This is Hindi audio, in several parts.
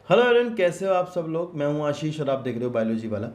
हेलो एरन, कैसे हो आप सब लोग। मैं हूं आशीष और आप देख रहे हो बायोलॉजी वाला।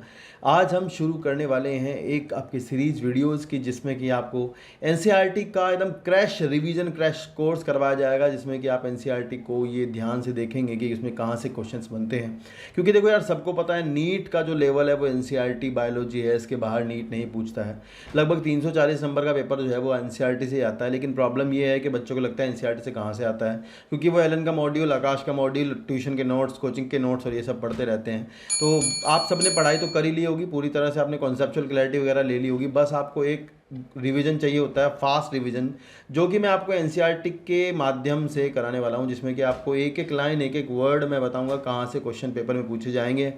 आज हम शुरू करने वाले हैं एक आपकी सीरीज वीडियोस की, जिसमें कि आपको एनसीईआरटी का एकदम क्रैश रिवीजन क्रैश कोर्स करवाया जाएगा, जिसमें कि आप एनसीईआरटी को ये ध्यान से देखेंगे कि इसमें कहाँ से क्वेश्चंस बनते हैं। क्योंकि देखो यार, सबको पता है नीट का जो लेवल है वो एनसीईआरटी बायोलॉजी है, इसके बाहर नीट नहीं पूछता है। लगभग 340 नंबर का पेपर जो है वो एनसीईआरटी से आता है। लेकिन प्रॉब्लम ये है कि बच्चों को लगता है एनसीईआरटी से कहाँ से आता है, क्योंकि वो एलन का मॉड्यूल, आकाश का मॉड्यूल, ट्यूशन के नोट्स, कोचिंग के नोट्स और ये सब पढ़ते रहते हैं। तो आप सबने पढ़ाई तो कर ही ली होगी पूरी तरह से, आपने कॉन्सेप्चुअल क्लैरिटी वगैरह ले ली होगी। बस आपको एक रिवीजन चाहिए होता है, फास्ट रिवीजन, जो कि मैं आपको एनसीईआरटी के माध्यम से कराने वाला हूँ, जिसमें कि आपको एक एक लाइन, एक एक वर्ड मैं बताऊँगा कहाँ से क्वेश्चन पेपर में पूछे जाएंगे।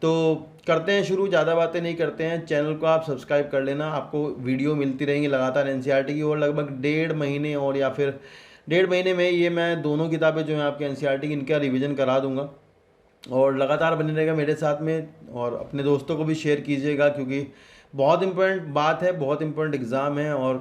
तो करते हैं शुरू, ज़्यादा बातें नहीं करते हैं। चैनल को आप सब्सक्राइब कर लेना, आपको वीडियो मिलती रहेंगी लगातार एनसीईआरटी की। और लगभग 1.5 महीने और या फिर 1.5 महीने में ये मैं दोनों किताबें जो हैं आपके एनसीईआरटी की, इनका रिवीजन करा दूंगा। और लगातार बने रहेगा मेरे साथ में, और अपने दोस्तों को भी शेयर कीजिएगा, क्योंकि बहुत इंपॉर्टेंट बात है, बहुत इंपॉर्टेंट एग्ज़ाम है। और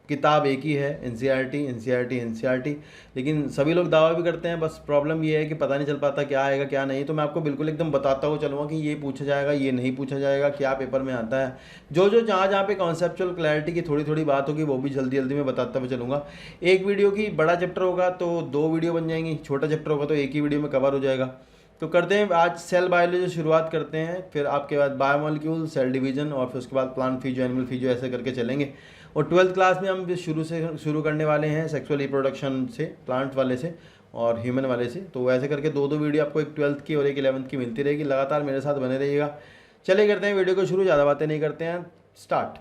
किताब एक ही है, एनसीईआरटी एनसीईआरटी एनसीईआरटी। लेकिन सभी लोग दावा भी करते हैं, बस प्रॉब्लम ये है कि पता नहीं चल पाता क्या आएगा क्या नहीं। तो मैं आपको बिल्कुल एकदम बताता हुआ चलूँगा कि ये पूछा जाएगा, ये नहीं पूछा जाएगा, क्या पेपर में आता है। जो जो जहाँ जहाँ पे कॉन्सेप्चुअल क्लैरिटी की थोड़ी थोड़ी बात होगी, वो भी जल्दी जल्दी मैं बताता हुआ चलूँगा। एक वीडियो की बड़ा चैप्टर होगा तो 2 वीडियो बन जाएंगी, छोटा चैप्टर होगा तो एक ही वीडियो में कवर हो जाएगा। तो करते हैं आज सेल बायोलॉजी से शुरुआत करते हैं, फिर आपके बाद बायोमोलिक्यूल, सेल डिवीजन, और फिर उसके बाद प्लांट फिजियो, एनिमल फिजियो, ऐसे करके चलेंगे। और 12th क्लास में हम शुरू करने वाले हैं सेक्सुअल रिप्रोडक्शन से, प्लांट वाले से और ह्यूमन वाले से। तो ऐसे करके दो दो वीडियो आपको, एक 12th की और एक 11th की मिलती रहेगी। लगातार मेरे साथ बने रहिएगा। चलिए करते हैं वीडियो को शुरू, ज़्यादा बातें नहीं करते हैं, स्टार्ट।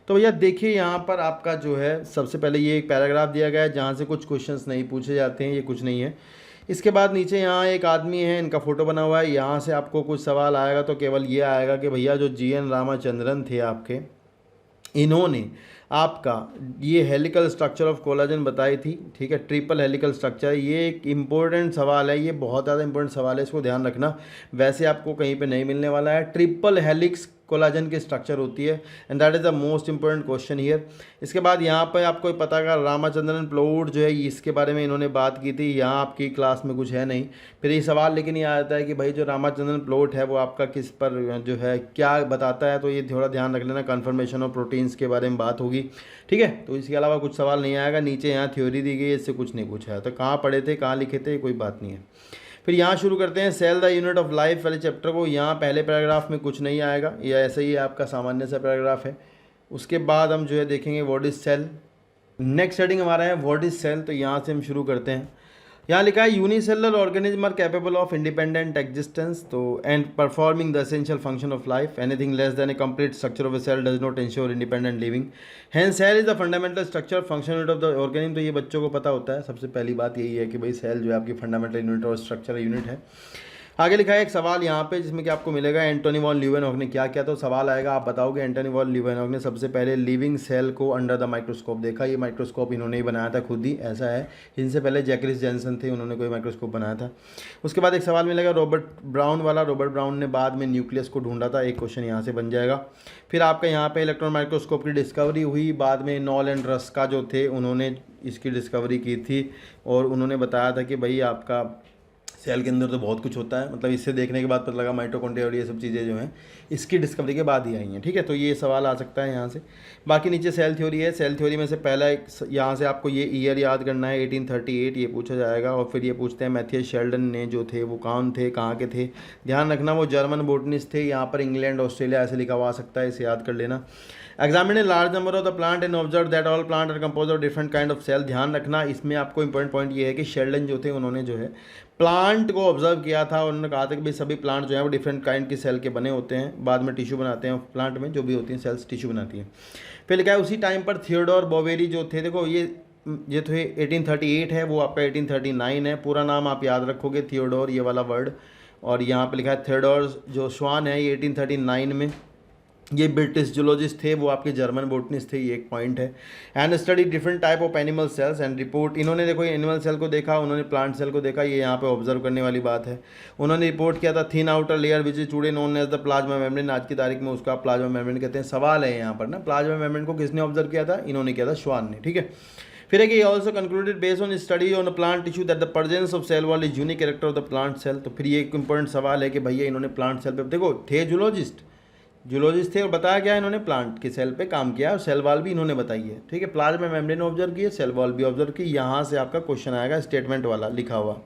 तो भैया देखिए, यहाँ पर आपका जो है सबसे पहले ये एक पैराग्राफ दिया गया है जहाँ से कुछ क्वेश्चंस नहीं पूछे जाते हैं, ये कुछ नहीं है। इसके बाद नीचे यहाँ एक आदमी है, इनका फोटो बना हुआ है। यहाँ से आपको कुछ सवाल आएगा तो केवल ये आएगा कि भैया जो जीएन रामाचंद्रन थे आपके, इन्होंने आपका ये हेलिकल स्ट्रक्चर ऑफ कोलाजन बताई थी। ठीक है, ट्रिपल हेलिकल स्ट्रक्चर, ये एक इम्पोर्टेंट सवाल है, ये बहुत ज़्यादा इंपॉर्टेंट सवाल है, इसको ध्यान रखना। वैसे आपको कहीं पे नहीं मिलने वाला है। ट्रिपल हेलिक्स कोलाजन की स्ट्रक्चर होती है, and that is the most important question here. इसके बाद यहाँ पर आपको पता है रामाचंद्रन प्लॉट जो है, इसके बारे में इन्होंने बात की थी। यहाँ आपकी क्लास में कुछ है नहीं। फिर ये सवाल लेकिन ये आता है कि भाई जो रामाचंद्रन प्लॉट है वो आपका किस पर जो है क्या बताता है, तो ये थोड़ा ध्यान रख लेना। कन्फर्मेशन ऑफ प्रोटीन्स के बारे में बात होगी। ठीक है, तो इसके अलावा कुछ सवाल नहीं आएगा। नीचे यहाँ थ्योरी दी गई है, इससे कुछ नहीं पूछा है। तो कहाँ पढ़े थे, कहाँ लिखे थे, कोई बात नहीं है। फिर यहाँ शुरू करते हैं cell the unit of life वाले चैप्टर को। यहाँ पहले पैराग्राफ में कुछ नहीं आएगा, यह ऐसे ही आपका सामान्य सा पैराग्राफ है। उसके बाद हम जो है देखेंगे what is cell. Next heading हमारा है व्हाट इज सेल। तो यहाँ से हम शुरू करते हैं। यहाँ लिखा है unicellular organism are capable of independent existence तो and performing the essential function of life. Anything less than a complete structure of a cell does not ensure independent living. Hence cell is the fundamental structure function unit of the organism. तो ये बच्चों को पता होता है। सबसे पहली बात यही है कि भाई सेल जो है आपकी फंडामेंटल यूनिट और स्ट्रक्चरल यूनिट है। आगे लिखा है एक सवाल यहाँ पे, जिसमें कि आपको मिलेगा एंटोनी वॉन ल्यूवेनहॉक ने क्या किया। तो सवाल आएगा, आप बताओगे एंटोनी वॉन ल्यूवेनहॉक ने सबसे पहले लिविंग सेल को अंडर द माइक्रोस्कोप देखा। ये माइक्रोस्कोप इन्होंने ही बनाया था खुद ही, ऐसा है। इनसे पहले जैकरिस जेनसन थे, उन्होंने कोई माइक्रोस्कोप बनाया था। उसके बाद एक सवाल मिलेगा रॉबर्ट ब्राउन वाला। रॉबर्ट ब्राउन ने बाद में न्यूक्लियस को ढूंढा था, एक क्वेश्चन यहाँ से बन जाएगा। फिर आपका यहाँ पे इलेक्ट्रॉन माइक्रोस्कोप की डिस्कवरी हुई। बाद में नॉल एंड रस्का जो थे, उन्होंने इसकी डिस्कवरी की थी, और उन्होंने बताया था कि भाई आपका सेल के अंदर तो बहुत कुछ होता है। मतलब इससे देखने के बाद पता लगा माइटोकॉन्ड्रिया और ये सब चीज़ें जो हैं इसकी डिस्कवरी के बाद ही आई हैं। ठीक है, तो ये सवाल आ सकता है यहाँ से। बाकी नीचे सेल थ्योरी है। सेल थ्योरी में से पहला एक यहाँ से आपको ये ईयर याद करना है, 1838, ये पूछा जाएगा। और फिर ये पूछते हैं मैथियस शेल्डन ने जो थे वो कौन थे, कहाँ के थे। ध्यान रखना वो जर्मन बोटनिस्ट थे। यहाँ पर इंग्लैंड ऑस्ट्रेलिया ऐसे लिखा हुआ आ सकता है, इसे याद कर लेना। Examine a large number of the plant and observe that all plant are compose of different kind of cell. ध्यान रखना इसमें आपको इंपॉर्टेंट पॉइंट ये है कि शेल्डन जो थे, उन्होंने जो है प्लांट को ऑब्जर्व किया था। उन्होंने कहा था कि भाई सभी प्लांट जो है वो डिफरेंट काइंड के सेल के बने होते हैं, बाद में टिश्यू बनाते हैं। प्लांट में जो भी होती हैं सेल्स टिश्यू बनाती हैं। फिर क्या है, उसी टाइम पर थियोडोर बोवेरी जो थे, देखो ये तो 1838 है, वो आपका 1839 है। पूरा नाम आप याद रखोगे, थियोडोर ये वाला वर्ड। और यहाँ पे लिखा है थियोडोर जो श्वान है, ये 1839 में। ये ब्रिटिश जूलॉजिस्ट थे, वो आपके जर्मन बोटनिस्ट थे, ये एक पॉइंट है। And study different type of animal cells and report. इन्होंने देखो एनिमल सेल को देखा, उन्होंने प्लांट सेल को देखा, ये यहाँ पे ऑब्जर्व करने वाली बात है। उन्होंने रिपोर्ट किया था thin outer layer which is today known as the plasma membrane. आज की तारीख में उसका प्लाज्मा मेम्ब्रेन कहते हैं। सवाल है यहाँ पर ना, प्लाज्मा मेम्ब्रेन को किसने ऑब्जर्व किया था, इन्होंने किया था, श्वान ने। ठीक है, फिर है कि also concluded based on study on plant tissue that the presence of cell wall is unique character of the plant cell. तो फिर ये एक इंपॉर्टेंट सवाल है कि भैया इन्होंने प्लांट सेल पे, देखो थे जूलॉजिस्ट थे और बताया क्या इन्होंने प्लांट के सेल पे काम किया और सेल वॉल भी इन्होंने बताई है, ठीक है। प्लाज्मा मेम्ब्रेन ऑब्जर्व की है, सेल वॉल भी ऑब्जर्व की, यहाँ से आपका क्वेश्चन आएगा स्टेटमेंट वाला लिखा हुआ।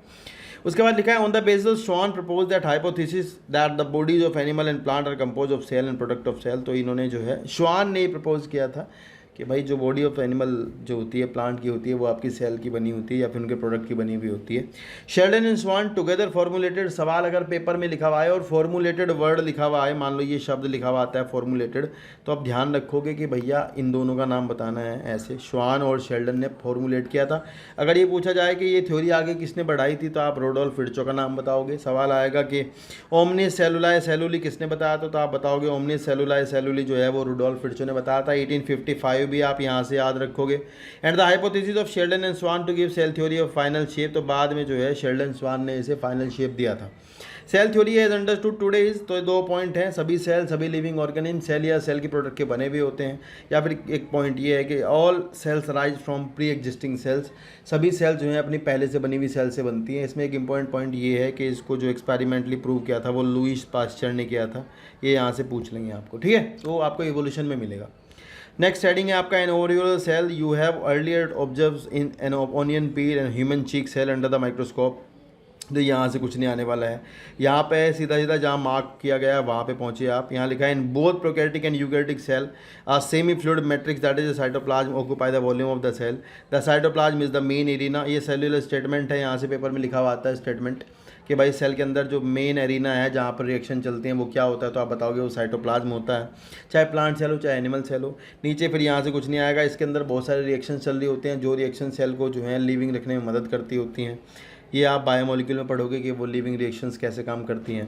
उसके बाद लिखा है on the basis Schwann propose that hypothesis that the bodies of animal and plant are compose of cell and product of cell. तो इन्होंने जो है श्वान ने प्रपोज किया था कि भाई जो बॉडी ऑफ एनिमल जो होती है प्लांट की होती है वो आपकी सेल की बनी होती है या फिर उनके प्रोडक्ट की बनी हुई होती है। Schleiden and Schwann together formulated, सवाल अगर पेपर में लिखा हुआ है और फॉर्मुलेटेड वर्ड लिखा हुआ है, मान लो ये शब्द लिखा हुआ आता है फॉर्मुलेटेड, तो आप ध्यान रखोगे कि भैया इन दोनों का नाम बताना है। ऐसे श्वान और शेल्डन ने फॉर्मुलेट किया था। अगर ये पूछा जाए कि ये थ्योरी आगे किसने बढ़ाई थी तो आप रुडोल्फ विर्चो का नाम बताओगे। सवाल आएगा कि ओमनिस सेलुलाe सेलुली किसने बताया था, तो आप बताओगे ओमनिस सेलुलाe सेलुली जो है वो रुडोल्फ विर्चो ने बताया था। 1855 भी आप यहाँ से याद रखोगे। And the hypothesis of Schleiden and Schwann to give cell theory of final shape, तो बाद में जो है शेल्डन स्वान ने इसे फाइनल शेप दिया था। Cell theory as understood today is, तो 2 पॉइंट हैं, सभी सेल सभी लिविंग ऑर्गेनिज्म सेल या सेल की प्रोडक्ट के बने हुए होते हैं, या फिर एक पॉइंट ये है कि all cells rise from pre existing cells, सभी सेल जो हैं अपनी पहले से बनी हुई सेल से बनती हैं। इसमें एक इंपॉर्टेंट पॉइंट ये है कि इसको जो एक्सपेरिमेंटली प्रूव किया था वो लुईस पास्चर ने किया था, ये यहाँ से पूछ लेंगे आपको, ठीक है, तो आपको इवोल्यूशन में मिलेगा। नेक्स्ट हेडिंग है आपका an overview cell you have earlier observe in an onion peel and human cheek cell under the microscope. तो यहाँ से कुछ नहीं आने वाला है, यहाँ पे सीधा सीधा जहाँ मार्क किया गया है वहाँ पे पहुँचे आप। यहाँ लिखा है in both prokaryotic and eukaryotic cell a semi fluid matrix that is the cytoplasm occupy the volume of the cell, the cytoplasm is the main arena. ये सेलुलर स्टेटमेंट है, यहाँ से पेपर में लिखा हुआ आता है स्टेटमेंट कि भाई सेल के अंदर जो मेन एरिना है जहाँ पर रिएक्शन चलते हैं वो क्या होता है, तो आप बताओगे वो साइटोप्लाज्म होता है, चाहे प्लांट सेल हो चाहे एनिमल सेल हो। नीचे फिर यहाँ से कुछ नहीं आएगा, इसके अंदर बहुत सारे रिएक्शन चल रही होते हैं जो रिएक्शन सेल को जो है लिविंग रखने में मदद करती होती हैं। ये आप बायोमोलिक्यूल में पढ़ोगे कि वो लिविंग रिएक्शंस कैसे काम करती हैं।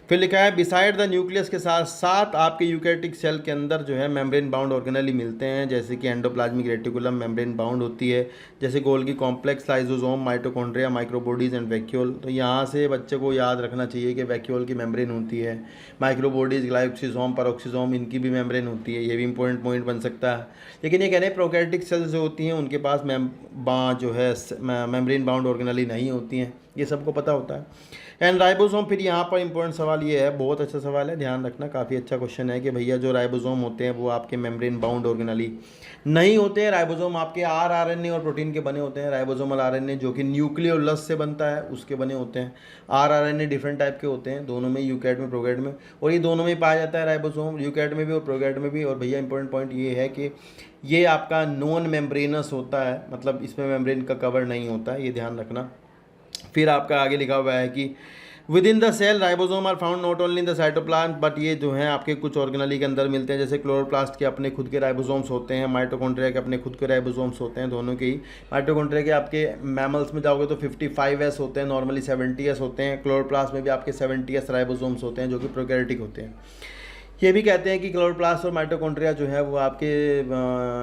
फिर लिखा है बिसाइड द न्यूक्लियस के साथ साथ आपके यूकैरियोटिक सेल के अंदर जो है मेम्ब्रेन बाउंड ऑर्गेनेली मिलते हैं, जैसे कि एंडोप्लाज्मिक रेटिकुलम मेम्ब्रेन बाउंड होती है, जैसे Golgi complex, lysosome, mitochondria, microbodies and vacuole. तो यहाँ से बच्चे को याद रखना चाहिए कि वैक्यूल की मेम्ब्रेन होती है, माइक्रोबॉडीज, ग्लाइकोसिसोम, पेरोक्सिसोम, इनकी भी मेम्ब्रेन होती है, ये भी इंपॉर्टेंट पॉइंट बन सकता है। लेकिन ये कह रहे हैं प्रोकैरियोटिक सेल्स जो होती हैं उनके पास जो है मेम्ब्रेन बाउंड ऑर्गेनेली नहीं होती हैं, ये सबको पता होता है। एंड राइबोसोम, फिर यहाँ पर इंपॉर्टेंट सवाल ये है, बहुत अच्छा सवाल है, ध्यान रखना, काफ़ी अच्छा क्वेश्चन है कि भैया जो राइबोसोम होते हैं वो आपके मेम्ब्रेन बाउंड ऑर्गेनेली नहीं होते हैं। राइबोसोम आपके आरएनए और प्रोटीन के बने होते हैं। राइबोसोमल आरएनए जो कि न्यूक्लियोलस से बनता है उसके बने होते हैं। आरएनए डिफरेंट टाइप के होते हैं दोनों में, यूकैरियोट में, प्रोकैरियोट में, और ये दोनों में पाया जाता है राइबोसोम, यूकैरियोट में भी और प्रोकैरियोट में भी। और भैया इंपॉर्टेंट पॉइंट ये है कि ये आपका नॉन मेम्ब्रेनस होता है, मतलब इसमें मेम्ब्रेन का कवर नहीं होता है, ये ध्यान रखना। फिर आपका आगे लिखा हुआ है कि within the cell ribosome are found not only in the cytoplasm, but ये जो हैं आपके कुछ ऑर्गेनेली के अंदर मिलते हैं, जैसे क्लोरोप्लास्ट के अपने खुद के राइबोसोम्स होते हैं, माइटोकॉन्ड्रिया के अपने खुद के राइबोसोम्स होते हैं, दोनों के ही। माइटोकॉन्ड्रिया के आपके मैमल्स में जाओगे तो 55S होते हैं, नॉर्मली 70S होते हैं। क्लोरोप्लास्ट में भी आपके 70S राइबोसोम्स होते हैं जो कि प्रोकैरियोटिक होते हैं। ये भी कहते हैं कि क्लोरोप्लास्ट और माइटोकॉन्ड्रिया जो है वो आपके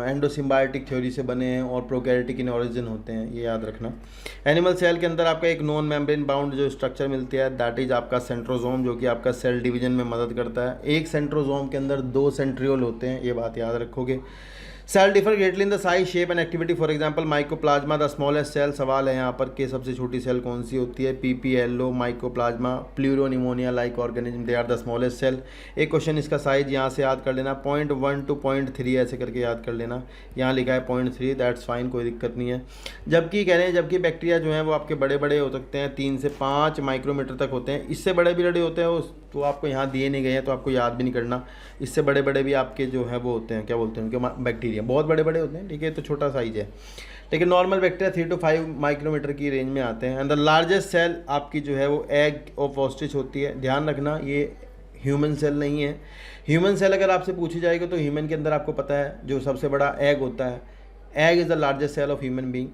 एंडोसिम्बायोटिक थ्योरी से बने हैं और प्रोकैरियोटिक इन ओरिजिन होते हैं, ये याद रखना। एनिमल सेल के अंदर आपका एक नॉन मेम्ब्रेन बाउंड जो स्ट्रक्चर मिलती है दैट इज आपका सेंट्रोजोम, जो कि आपका सेल डिवीजन में मदद करता है। एक सेंट्रोजोम के अंदर 2 सेंट्रियोल होते हैं, ये बात याद रखोगे। Cell differ greatly in the size, shape and activity, for example mycoplasma the smallest cell. सवाल है यहाँ पर कि सबसे छोटी सेल कौन सी होती है, PPLO, mycoplasma, pleuropneumonia like organism, they are the smallest cell. एक क्वेश्चन इसका साइज यहाँ से याद कर लेना, 0.1 to 0.3 ऐसे करके याद कर लेना। यहाँ लिखा है 0.3, दैट्स फाइन, कोई दिक्कत नहीं है। जबकि कह रहे हैं जबकि बैक्टीरिया जो है वो आपके बड़े बड़े हो सकते हैं, 3 से 5 माइक्रोमीटर तक होते हैं। इससे बड़े भी बड़े होते हैं तो आपको यहाँ दिए नहीं गए हैं तो आपको याद भी नहीं करना। इससे बड़े बड़े भी आपके जो है वो होते हैं, क्या बोलते हैं उनके, बैक्टीरिया बहुत बड़े बड़े होते हैं, ठीक है, तो छोटा साइज है। लेकिन नॉर्मल बैक्टीरिया 3 to 5 माइक्रोमीटर की रेंज में आते हैं। एंड द लार्जेस्ट सेल आपकी जो है वो एग ऑफ ऑस्ट्रिच होती है। ध्यान रखना ये ह्यूमन सेल नहीं है। ह्यूमन सेल अगर आपसे पूछी जाएगी तो ह्यूमन के अंदर आपको पता है जो सबसे बड़ा एग होता है, egg is the largest cell of human being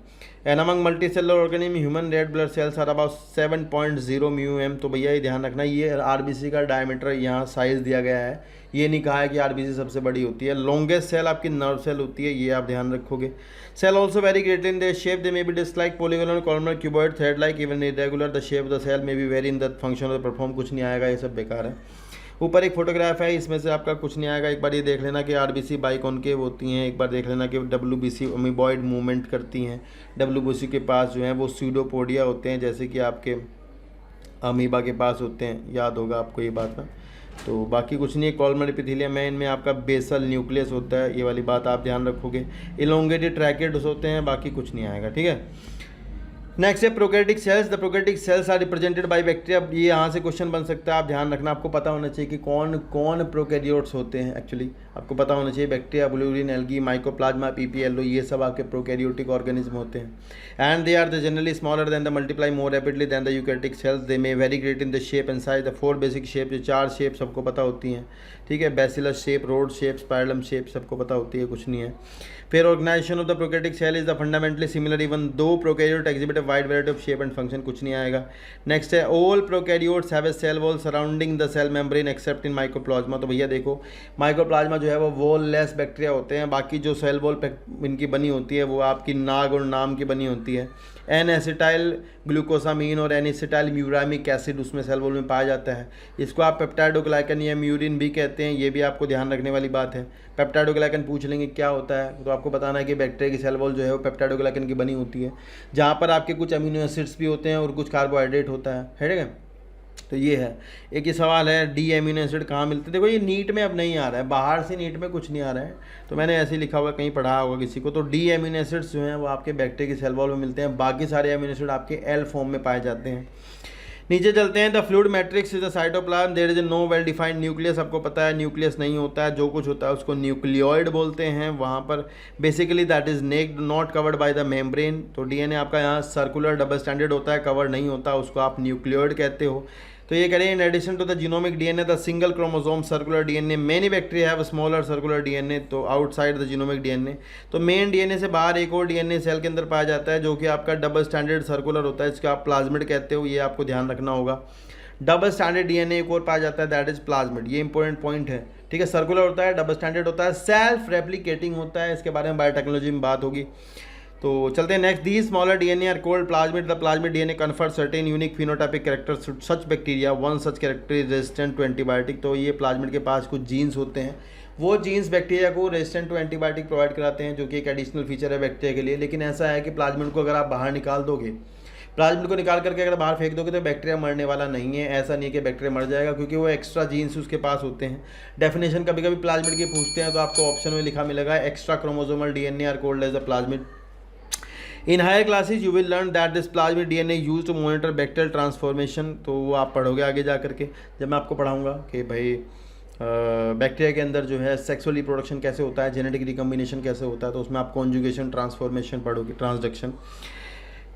and among multicellular organism human red blood cells are about 7.0 μm। तो भैया ये ध्यान रखना, ये आरबीसी का डायमीटर यहाँ साइज दिया गया है, ये नहीं कहा है कि आरबीसी सबसे बड़ी होती है। लॉन्गेस्ट सेल आपकी नर्व सेल होती है, ये आप ध्यान रखोगे। Cell also vary greatly in the shape, they may be disc like polygonal, columnar, cuboid, thread like, even irregular. The shape of the cell may be vary in the function of the perform, कुछ नहीं आएगा, ये सब बेकार है। ऊपर एक फोटोग्राफ है, इसमें से आपका कुछ नहीं आएगा। एक बार ये देख लेना कि आरबीसी बाइकॉनकेव होती हैं, एक बार देख लेना कि डब्ल्यूबीसी अमीबॉइड मूवमेंट करती हैं। डब्ल्यूबीसी के पास जो है वो स्यूडोपोडिया होते हैं, जैसे कि आपके अमीबा के पास होते हैं, याद होगा आपको ये बात ना। तो बाकी कुछ नहीं है। कॉलमर एपिथेलियम है, इनमें आपका बेसल न्यूक्लियस होता है, ये वाली बात आप ध्यान रखोगे। इलोंगेटेड ट्रैकेट्स होते हैं, बाकी कुछ नहीं आएगा, ठीक है। नेक्स्ट है prokaryotic cells. The prokaryotic cells are represented by bacteria. अब ये यहाँ से क्वेश्चन बन सकता है, आप ध्यान रखना, आपको पता होना चाहिए कि कौन कौन प्रोकैरियोट्स होते हैं। एक्चुअली आपको पता होना चाहिए bacteria, blue green, algae, mycoplasma, PPLO, ये सब आपके प्रोकैरियोटिक ऑर्गेनिज्म होते हैं। And they are the generally smaller than the multiply more rapidly than the eukaryotic cells. They may vary great in the shape and size. The 4 basic shape, जो 4 शेप सबको पता होती हैं, ठीक है। Bacillus shape, rod shape, spirillum shape सबको पता होती है, कुछ नहीं है। फिर organisation of the prokaryotic cell is the fundamentally similar even though prokaryote exhibit a wide variety of shape and function, कुछ नहीं आएगा। नेक्स्ट है all prokaryotes have a cell wall surrounding the cell membrane except in mycoplasma. तो भैया देखो, माइकोप्लाज्मा जो है वो वॉल लेस बैक्टीरिया होते हैं, बाकी जो सेल वॉल इनकी बनी होती है वो आपकी नाग और नाम की बनी होती है। एन एसिटाइल ग्लूकोसामीन और एन एसिटाइल म्यूरामिक एसिड उसमें सेल वॉल में पाया जाता है। इसको आप पेप्टाइडोग्लाइकन या म्यूरिन भी कहते हैं, ये भी आपको ध्यान रखने वाली बात है। पेप्टाइडोग्लाइकन पूछ लेंगे क्या होता है, तो आपको बताना है कि बैक्टीरिया की सेल वॉल जो है वो पेप्टाइडोग्लाइकन की बनी होती है, जहाँ पर आपके कुछ अमीनो एसिड्स भी होते हैं और कुछ कार्बोहाइड्रेट होता है, ठीक है। तो ये है। एक ही सवाल है, डी एमिनो एसिड कहाँ मिलते हैं। देखो ये नीट में अब नहीं आ रहा है, बाहर से नीट में कुछ नहीं आ रहा है, तो मैंने ऐसे ही लिखा हुआ, कहीं पढ़ा होगा किसी को। तो डी एमिनो एसिड्स जो हैं वो आपके बैक्टीरिया की सेल वॉल में मिलते हैं, बाकी सारे एमिनो एसिड आपके एल फॉर्म में पाए जाते हैं। नीचे चलते हैं। The fluid matrix is the cytoplasm, there is no well defined nucleus. आपको पता है न्यूक्लियस नहीं होता है, जो कुछ होता है उसको न्यूक्लियोइड बोलते हैं। वहाँ पर basically that is naked not covered by the membrane. तो डीएनए आपका यहाँ सर्कुलर डबल स्टैंडर्ड होता है, कवर नहीं होता, उसको आप न्यूक्लियोइड कहते हो। तो ये कह रहे हैं in addition to the genomic DNA the single chromosome circular DNA many bacteria have smaller circular DNA. तो आउटसाइड द जीनोमिक डीएनए, तो मेन डीएनए से बाहर एक और डीएनए सेल के अंदर पाया जाता है, जो कि आपका डबल स्टैंडर्ड सर्कुलर होता है, इसको आप प्लाज्मिड कहते हो, ये आपको ध्यान रखना होगा। डबल स्टैंडर्ड डीएनए एक और पाया जाता है, दैट इज प्लाज्मिड, ये इंपॉर्टेंट पॉइंट है, ठीक है। सर्कुलर होता है, डबल स्टैंडर्ड होता है, सेल्फ रेप्लिकेटिंग होता है, इसके बारे में बायोटेक्नोलॉजी में बात होगी। तो चलते हैं next. The smaller DNA are called plasmid. The plasmid DNA confer certain unique phenotypic characters to such bacteria, one such character is resistant to antibiotic. तो ये प्लाज्मिड के पास कुछ जीन्स होते हैं, वो जीन्स बैक्टीरिया को रेजिस्टेंट टू एंटीबायोटिक प्रोवाइड कराते हैं, जो कि एक एडिशनल फीचर है बैक्टीरिया के लिए। लेकिन ऐसा है कि प्लाज्मिड को अगर आप बाहर निकाल दोगे, प्लाज्मिड को निकाल करके अगर बाहर फेंक दोगे तो बैक्टीरिया मरने वाला नहीं है। ऐसा नहीं है कि बैक्टीरिया मर जाएगा, क्योंकि वो एक्स्ट्रा जीन्स उसके पास होते हैं। डेफिनेशन कभी कभी प्लाज्मिड की पूछते हैं, तो आपको ऑप्शन में लिखा मिलेगा extra chromosomal DNA are called as a plasmid. In higher classes you will learn that this plasmid DNA used to monitor bacterial transformation. तो वो आप पढ़ोगे आगे जा करके, जब मैं आपको पढ़ाऊंगा कि भाई बैक्टीरिया के अंदर जो है सेक्सुअल रिप्रोडक्शन कैसे होता है, जेनेटिक रिकम्बिनेशन कैसे होता है, तो उसमें आप कॉन्जुगेशन, ट्रांसफॉर्मेशन पढ़ोगे, transduction.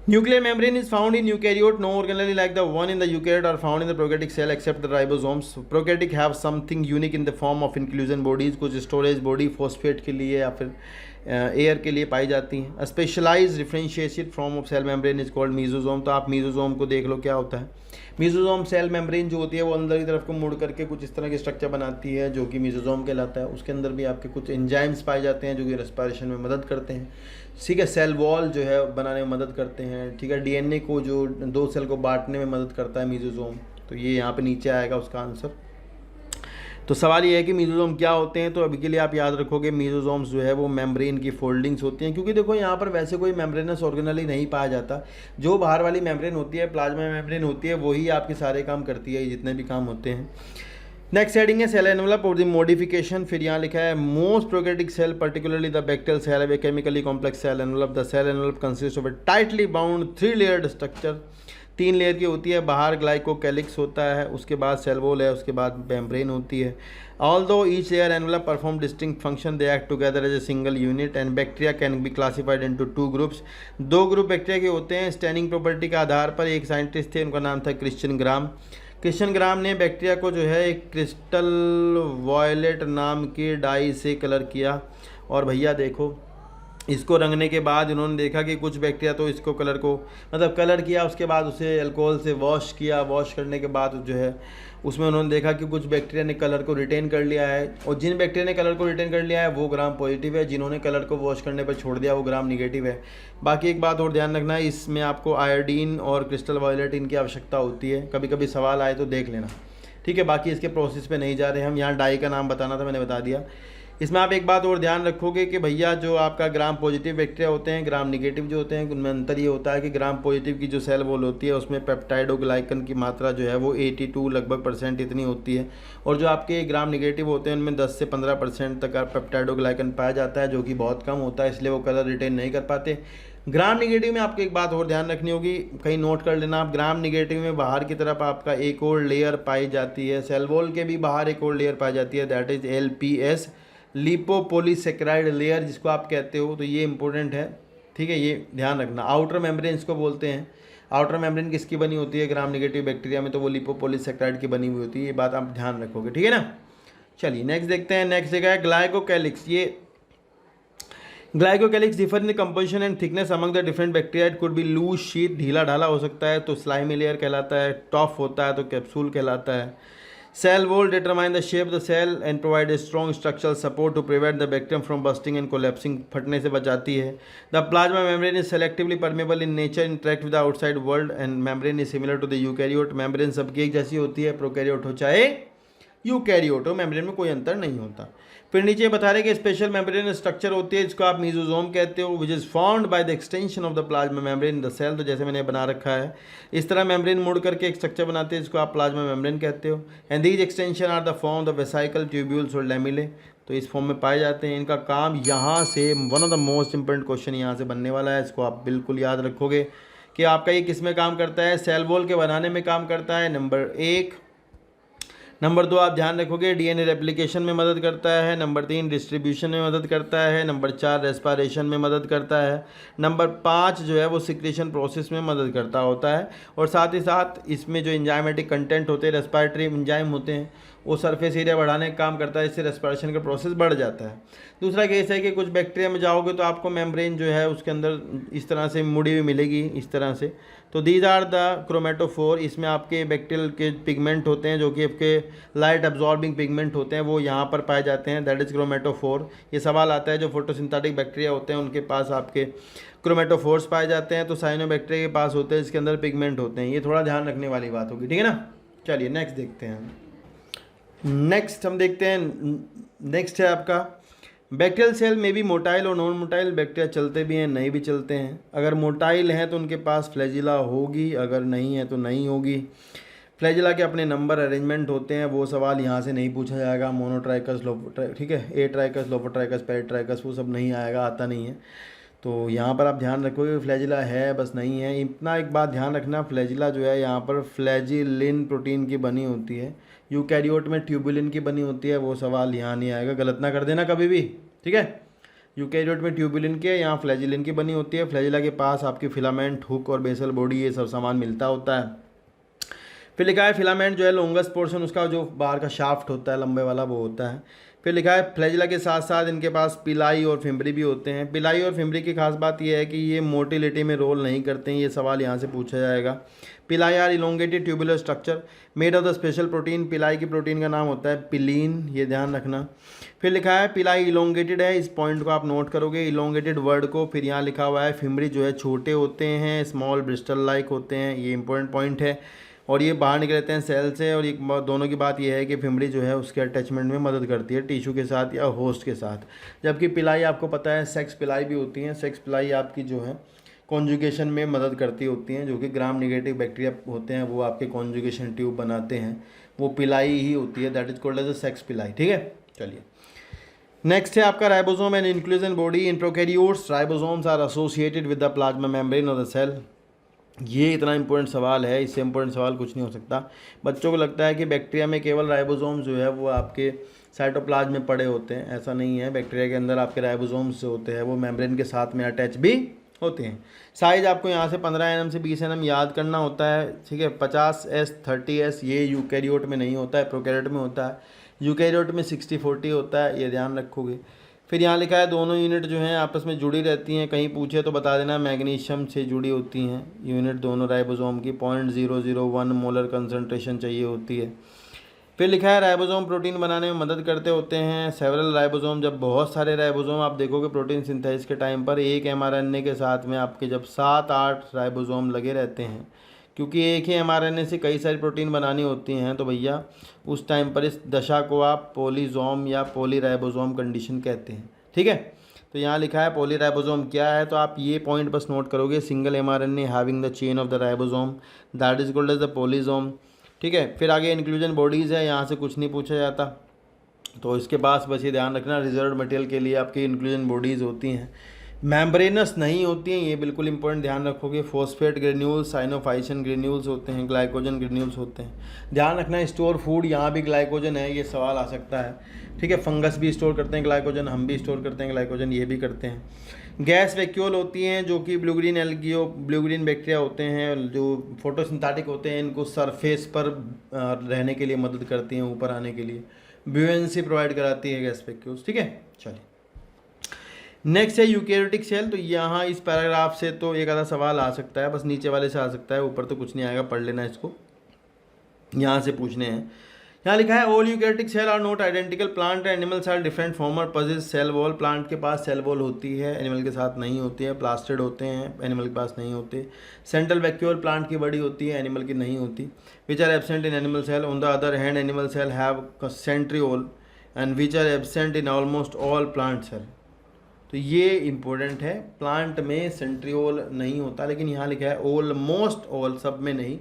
Nuclear membrane is found in eukaryote. No organelle like the one in the eukaryote are found in the prokaryotic cell except the ribosomes. Prokaryotic have something unique in the form of inclusion bodies. कुछ storage body phosphate के लिए या फिर एयर के लिए पाई जाती हैं। A specialized differentiated form of cell membrane is called mesosome. तो आप mesosome को देख लो क्या होता है। मेसोसोम सेल मेम्ब्रेन जो होती है वो अंदर की तरफ को मुड़ करके कुछ इस तरह की स्ट्रक्चर बनाती है, जो कि मेसोसोम कहलाता है। उसके अंदर भी आपके कुछ एंजाइम्स पाए जाते हैं जो कि रेस्पिरेशन में मदद करते हैं, ठीक है। सेल वॉल जो है बनाने में मदद करते हैं, ठीक है। डीएनए को जो दो सेल को बांटने में मदद करता है मेसोसोम। तो ये यहाँ पे नीचे आएगा उसका आंसर। तो सवाल ये है कि मेसोसोम क्या होते हैं। तो अभी के लिए आप याद रखोगे मेसोसोम्स जो है वो मेम्ब्रेन की फोल्डिंग्स होती हैं, क्योंकि देखो यहाँ पर वैसे कोई मेम्ब्रेनस ऑर्गेनल ही नहीं पाया जाता। जो बाहर वाली मेम्ब्रेन होती है, प्लाज्मा मेम्ब्रेन होती है, वही आपके सारे काम करती है, जितने भी काम होते हैं। नेक्स्ट हेडिंग है सेल एनवलप और द मॉडिफिकेशन। फिर यहाँ लिखा है most prokaryotic cell particularly the bacterial cell have a chemically complex cell envelope. The cell envelope consist of a tightly bound 3 layered structure. 3 layer की होती है, बाहर ग्लाइकोकैलिक्स होता है, उसके बाद सेल वॉल है, उसके बाद मेम्ब्रेन होती है। Although each layer envelope perform distinct function, they act together as a single unit and bacteria can be classified into 2 groups. 2 group bacteria के होते हैं स्टैनिंग प्रॉपर्टी के आधार पर। एक साइंटिस्ट थे, उनका नाम था क्रिश्चियन ग्राम। क्रिश्चियन ग्राम ने बैक्टीरिया को जो है एक क्रिस्टल वॉयलेट नाम के डाई से कलर किया, और भैया देखो इसको रंगने के बाद उन्होंने देखा कि कुछ बैक्टीरिया तो इसको कलर को मतलब कलर किया, उसके बाद उसे अल्कोहल से वॉश किया। वॉश करने के बाद जो है उसमें उन्होंने देखा कि कुछ बैक्टीरिया ने कलर को रिटेन कर लिया है, और जिन बैक्टीरिया ने कलर को रिटेन कर लिया है वो ग्राम पॉजिटिव है, जिन्होंने कलर को वॉश करने पर छोड़ दिया वो ग्राम निगेटिव है। बाकी एक बात और ध्यान रखना है, इसमें आपको आयोडीन और क्रिस्टल वॉयलेट इनकी आवश्यकता होती है। कभी कभी सवाल आए तो देख लेना, ठीक है। बाकी इसके प्रोसेस पे नहीं जा रहे हम, यहाँ डाई का नाम बताना था, मैंने बता दिया। इसमें आप एक बात और ध्यान रखोगे कि भैया जो आपका ग्राम पॉजिटिव बैक्टीरिया होते हैं, ग्राम निगेटिव जो होते हैं, उनमें अंतर ये होता है कि ग्राम पॉजिटिव की जो सेल वॉल होती है उसमें पेप्टाइडोग्लाइकन की मात्रा जो है वो 82 लगभग % इतनी होती है, और जो आपके ग्राम निगेटिव होते हैं उनमें 10 से 15% तक पेप्टाइडोग्लाइकन पाया जाता है, जो कि बहुत कम होता है, इसलिए वो कलर रिटेन नहीं कर पाते। ग्राम निगेटिव में आपको एक बात और ध्यान रखनी होगी, कहीं नोट कर लेना आप, ग्राम निगेटिव में बाहर की तरफ आपका एक और लेयर पाई जाती है, सेल वॉल के भी बाहर एक और लेयर पाई जाती है, दैट इज LPS, लिपोपोलीसेक्राइड लेयर जिसको आप कहते हो। तो ये इंपॉर्टेंट है, ठीक है, ये ध्यान रखना। आउटर मेम्ब्रेन इसको बोलते हैं। आउटर मेम्ब्रेन किसकी बनी होती है ग्राम निगेटिव बैक्टीरिया में, तो वो लिपोपोलीसेक्राइड की बनी हुई होती है, ये बात आप ध्यान रखोगे, ठीक है ना। चलिए नेक्स्ट देखते हैं। नेक्स्ट जगह है ग्लाइकोकैलिक्स। ये glycocalyx differ in composition and thickness among the different bacteria, it could be loose sheet, ढीला ढाला हो सकता है तो स्लाइमी लेयर कहलाता है, टॉफ होता है तो कैप्सूल कहलाता है। Cell wall determine the shape of the cell and provide a strong structural support to prevent the bacterium from bursting and collapsing, फटने से बचाती है। The plasma membrane is selectively permeable in nature, interact with the outside world and membrane is similar to the eukaryote. Membrane सबकी एक जैसी होती है, प्रोकैरियोट हो चाहे यूकैरियोट हो, मेम्ब्रेन में कोई अंतर नहीं होता। फिर नीचे बता रहे कि स्पेशल मेम्ब्रेन स्ट्रक्चर होती है जिसको आप मीजोजोम कहते हो, which is formed by the extension of the plasma membrane in the cell. तो जैसे मैंने बना रखा है इस तरह मेम्ब्रेन मुड़ करके एक स्ट्रक्चर बनाते हैं जिसको आप प्लाज्मा मेम्ब्रेन कहते हो। And these extension are the form the vesicle tubules और लैमिले, तो इस फॉर्म में पाए जाते हैं। इनका काम यहाँ से one of the most important question यहाँ से बनने वाला है, इसको आप बिल्कुल याद रखोगे कि आपका ये किस में काम करता है, सेल वॉल के बनाने में काम करता है, नंबर 1। नंबर 2 आप ध्यान रखोगे DNA रेप्लिकेशन में मदद करता है। नंबर 3 डिस्ट्रीब्यूशन में मदद करता है। नंबर 4 रेस्पिरेशन में मदद करता है। नंबर 5 जो है वो सिक्रेशन प्रोसेस में मदद करता होता है, और साथ ही साथ इसमें जो एंजाइमेटिक कंटेंट होते हैं, रेस्पिरेटरी एंजाइम होते हैं, वो सरफेस एरिया बढ़ाने का काम करता है, इससे रेस्पिरेशन का प्रोसेस बढ़ जाता है। दूसरा केस है कि कुछ बैक्टीरिया में जाओगे तो आपको मेम्ब्रेन जो है उसके अंदर इस तरह से मुड़ी हुई मिलेगी, इस तरह से। तो दीज आर द क्रोमेटोफोर, इसमें आपके बैक्टीरियल के पिगमेंट होते हैं जो कि आपके लाइट अब्जॉर्बिंग पिगमेंट होते हैं, वो यहाँ पर पाए जाते हैं, दैट इज़ क्रोमेटोफोर। ये सवाल आता है जो फोटोसिंथेटिक बैक्टीरिया होते हैं उनके पास आपके क्रोमेटोफोर्स पाए जाते हैं, तो साइनोबैक्टीरिया के पास होते हैं इसके अंदर पिगमेंट होते हैं। ये थोड़ा ध्यान रखने वाली बात होगी, ठीक है ना। चलिए नेक्स्ट देखते हैं। नेक्स्ट हम देखते हैं, नेक्स्ट है आपका बैक्टीरियल सेल में भी मोटाइल और नॉन मोटाइल बैक्टीरिया चलते भी हैं, नहीं भी चलते हैं। अगर मोटाइल हैं तो उनके पास फ्लैजिला होगी, अगर नहीं है तो नहीं होगी। फ्लैजिला के अपने नंबर अरेंजमेंट होते हैं, वो सवाल यहाँ से नहीं पूछा जाएगा। मोनोट्राइकस ठीक है, ए ट्राइकस, लोफोट्राइकस, पेरिट्राइकस, वो सब नहीं आएगा, आता नहीं है। तो यहाँ पर आप ध्यान रखोगे फ्लैजिला है बस नहीं है। इतना एक बात ध्यान रखना, फ्लैजिला जो है यहाँ पर फ्लैजिलिन प्रोटीन की बनी होती है, यूकैरियोट में ट्यूबुलिन की बनी होती है, वो सवाल यहाँ नहीं आएगा, गलत ना कर देना कभी भी, ठीक है। यूकैरियोट में ट्यूबुलिन के, यहाँ फ्लैजिलिन की बनी होती है। फ्लैजिला के पास आपकी फिलामेंट, हुक और बेसल बॉडी ये सब सामान मिलता होता है। फिर लिखा है फिलामेंट जो है लॉन्गेस्ट पोर्शन, उसका जो बाहर का शाफ्ट होता है लंबे वाला वो होता है। फिर लिखा है फ्लैजिला के साथ साथ इनके पास पिलाई और फिम्बरी भी होते हैं। पिलाई और फिम्बरी की खास बात यह है कि ये मोटिलिटी में रोल नहीं करते हैं, ये सवाल यहाँ से पूछा जाएगा। Pili are elongated tubular structure made of the special protein, pili की प्रोटीन का नाम होता है पिलीन, ये ध्यान रखना। फिर लिखा है पिलाई इलोंगेटेड है, इस पॉइंट को आप नोट करोगे, इलोंगेटेड वर्ड को। फिर यहाँ लिखा हुआ है फिम्बरी जो है छोटे होते हैं, स्मॉल ब्रिस्टल लाइक होते हैं, ये इंपॉर्टेंट पॉइंट है, और ये बाहर निकलते हैं सेल से। और एक दोनों की बात यह है कि फिम्बरी जो है उसके अटैचमेंट में मदद करती है टिश्यू के साथ या होस्ट के साथ, जबकि पिलाई आपको पता है सेक्स पिलाई भी होती हैं। सेक्स पिलाई आपकी जो है कॉन्जुगेशन में मदद करती होती हैं, जो कि ग्राम नेगेटिव बैक्टीरिया होते हैं वो आपके कॉन्जुगेशन ट्यूब बनाते हैं, वो पिलाई ही होती है, that is called as a sex pili, ठीक है। चलिए नेक्स्ट है आपका ribosome and inclusion body in prokaryotes. Ribosomes are associated with the plasma membrane of the cell. ये इतना इंपॉर्टेंट सवाल है, इससे इंपॉर्टेंट सवाल कुछ नहीं हो सकता। बच्चों को लगता है कि बैक्टीरिया में केवल राइबोसोम्स जो है वो आपके साइटोप्लाज्म में पड़े होते हैं, ऐसा नहीं है। बैक्टीरिया के अंदर आपके राइबोसोम्स जो होते हैं वो मेम्ब्रेन के साथ में अटैच भी होते हैं। साइज़ आपको यहाँ से 15 nm से 20 nm याद करना होता है, ठीक है। 50s 30s ये यूकैरियोट में नहीं होता है, प्रोकैरियोट में होता है। यूकैरियोट में 60-40 होता है, ये ध्यान रखोगे। फिर यहाँ लिखा है दोनों यूनिट जो हैं आपस में जुड़ी रहती हैं, कहीं पूछे तो बता देना मैग्नीशियम से जुड़ी होती हैं यूनिट दोनों राइबोसोम की। 0.001 मोलर कंसंट्रेशन चाहिए होती है। फिर लिखा है राइबोसोम प्रोटीन बनाने में मदद करते होते हैं। सेवरल राइबोसोम, जब बहुत सारे राइबोसोम आप देखोगे प्रोटीन सिंथेसिस के टाइम पर, एक mRNA के साथ में आपके जब 7-8 राइबोसोम लगे रहते हैं क्योंकि एक ही mRNA से कई सारी प्रोटीन बनानी होती हैं, तो भैया उस टाइम पर इस दशा को आप पॉलीजोम या पॉलीराइबोसोम कंडीशन कहते हैं। ठीक है, तो यहाँ लिखा है पॉलीराइबोसोम क्या है, तो आप ये पॉइंट बस नोट करोगे, single mRNA having the chain of the ribosome that is called as the polysome. ठीक है, फिर आगे इंक्लूजन बॉडीज़ है, यहाँ से कुछ नहीं पूछा जाता, तो इसके पास बस ये ध्यान रखना रिजर्व मटेरियल के लिए आपकी इंक्लूजन बॉडीज़ होती हैं, मेम्ब्रेनस नहीं होती हैं, ये बिल्कुल इंपॉर्टेंट ध्यान रखोगे। फॉस्फेट ग्रेन्यूल्स, साइनोफाइसिन ग्रेन्यूल्स होते हैं, ग्लाइकोजन ग्रेन्यूल्स होते हैं। ध्यान रखना स्टोर फूड, यहाँ भी ग्लाइकोजन है, ये सवाल आ सकता है। ठीक है, फंगस भी स्टोर करते हैं ग्लाइकोजन, हम भी स्टोर करते हैं ग्लाइकोजन, ये भी करते हैं। गैस वैक्यूल होती हैं जो कि blue green algae blue green bacteria होते हैं जो फोटोसिंथेटिक होते हैं, इनको सरफेस पर रहने के लिए मदद करती हैं, ऊपर आने के लिए ब्यूएंसी प्रोवाइड कराती है गैस वैक्यूल्स। ठीक है, चलिए नेक्स्ट है यूकैरियोटिक सेल। तो यहाँ इस पैराग्राफ से तो एक आधा सवाल आ सकता है, बस नीचे वाले से आ सकता है, ऊपर तो कुछ नहीं आएगा, पढ़ लेना इसको, यहाँ से पूछने हैं। यहाँ लिखा है all eukaryotic cell are not identical, plant and animal cell different former possess cell wall. Plant के पास सेल वॉल होती है, एनिमल के साथ नहीं होती है, प्लास्टिड होते हैं, एनिमल के पास नहीं होते। सेंट्रल वैक्यूल प्लांट की बड़ी होती है, एनिमल की नहीं होती। Which are absent in animal cell. On the other hand animal cell have centriole and which are absent in almost all plant cell. तो ये इंपॉर्टेंट है, प्लांट में सेंट्रियोल नहीं होता, लेकिन यहाँ लिखा है ऑलमोस्ट ऑल, सब में नहीं।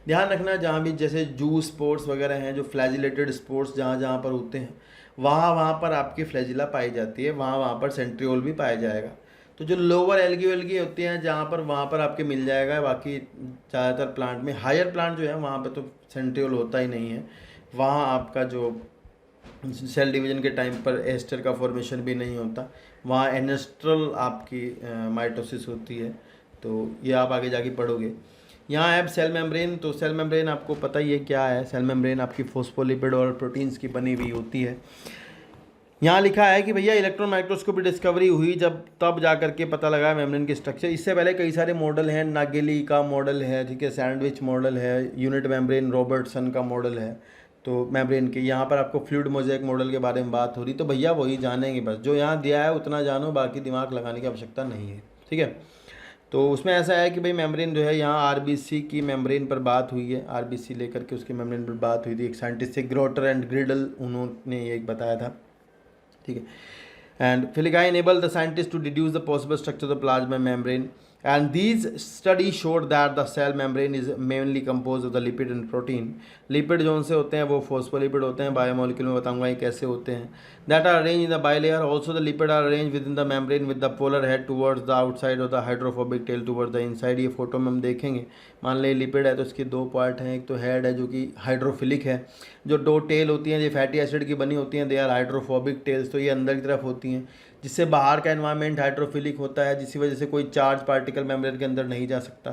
ध्यान रखना जहाँ भी जैसे जू स्पोर्ट्स वगैरह हैं, जो फ्लैजिलेटेड स्पोर्ट्स जहाँ जहाँ पर होते हैं, वहाँ पर आपकी फ्लैजिला पाई जाती है, वहाँ पर सेंट्रियोल भी पाया जाएगा। तो जो लोअर एल्गी होती हैं जहाँ पर, वहाँ पर आपके मिल जाएगा, बाकी ज़्यादातर प्लांट में, हायर प्लांट जो है वहाँ पर तो सेंट्रियोल होता ही नहीं है। वहाँ आपका जो सेल डिवीजन के टाइम पर एस्टर का फॉर्मेशन भी नहीं होता, वहाँ एनेस्ट्रल आपकी माइटोसिस होती है। तो ये आप आगे जाके पढ़ोगे। यहाँ है सेल मेम्ब्रेन। तो सेल मेम्ब्रेन आपको पता ही है क्या है, सेल मेम्ब्रेन आपकी फॉस्फोलिपिड और प्रोटीन्स की बनी हुई होती है। यहाँ लिखा है कि भैया इलेक्ट्रॉन माइक्रोस्कोपी डिस्कवरी हुई जब, तब जा करके पता लगा मेम्ब्रेन के स्ट्रक्चर। इससे पहले कई सारे मॉडल हैं, नागेली का मॉडल है, ठीक है, सैंडविच मॉडल है, यूनिट मेम्ब्रेन रॉबर्टसन का मॉडल है। तो मेम्ब्रेन के यहाँ पर आपको फ्लूइड मोज़ेक मॉडल के बारे में बात हो रही, तो भैया वही जानेंगे, बस जो यहाँ दिया है उतना जानो, बाकी दिमाग लगाने की आवश्यकता नहीं है। ठीक है, तो उसमें ऐसा है कि भाई मेम्ब्रेन जो है, यहाँ आरबीसी की मेम्ब्रेन पर बात हुई है, आरबीसी लेकर के उसकी मेम्ब्रेन पर बात हुई थी। एक साइंटिस्ट से ग्रोटर एंड ग्रिडल, उन्होंने ये एक बताया था। ठीक है, एंड फिर लिखा है enable the scientist to deduce the possible structure of the plasma membrane and these studies showed that the cell membrane is mainly composed of the lipid and protein। Lipid जो उनसे होते हैं वो फॉस्फोलिपिड होते हैं, बायोमोलिक्यूल में बताऊंगा ये कैसे होते हैं। that are arranged in the bilayer, also the lipid are arranged within the membrane with the polar head towards the outside और the hydrophobic tail towards the inside। ये फोटो में हम देखेंगे, मान ले लिपिड है तो इसके दो पार्ट हैं, एक तो हेड है जो कि हाइड्रोफिलिक है, जो दो टेल होती हैं जो फैटी एसिड की बनी होती हैं, दे आर हाइड्रोफोबिक टेल्स, तो ये अंदर की तरफ होती हैं, जिससे बाहर का एनवायरनमेंट हाइड्रोफिलिक होता है, जिसकी वजह से कोई चार्ज पार्टिकल मेम्ब्रेन के अंदर नहीं जा सकता।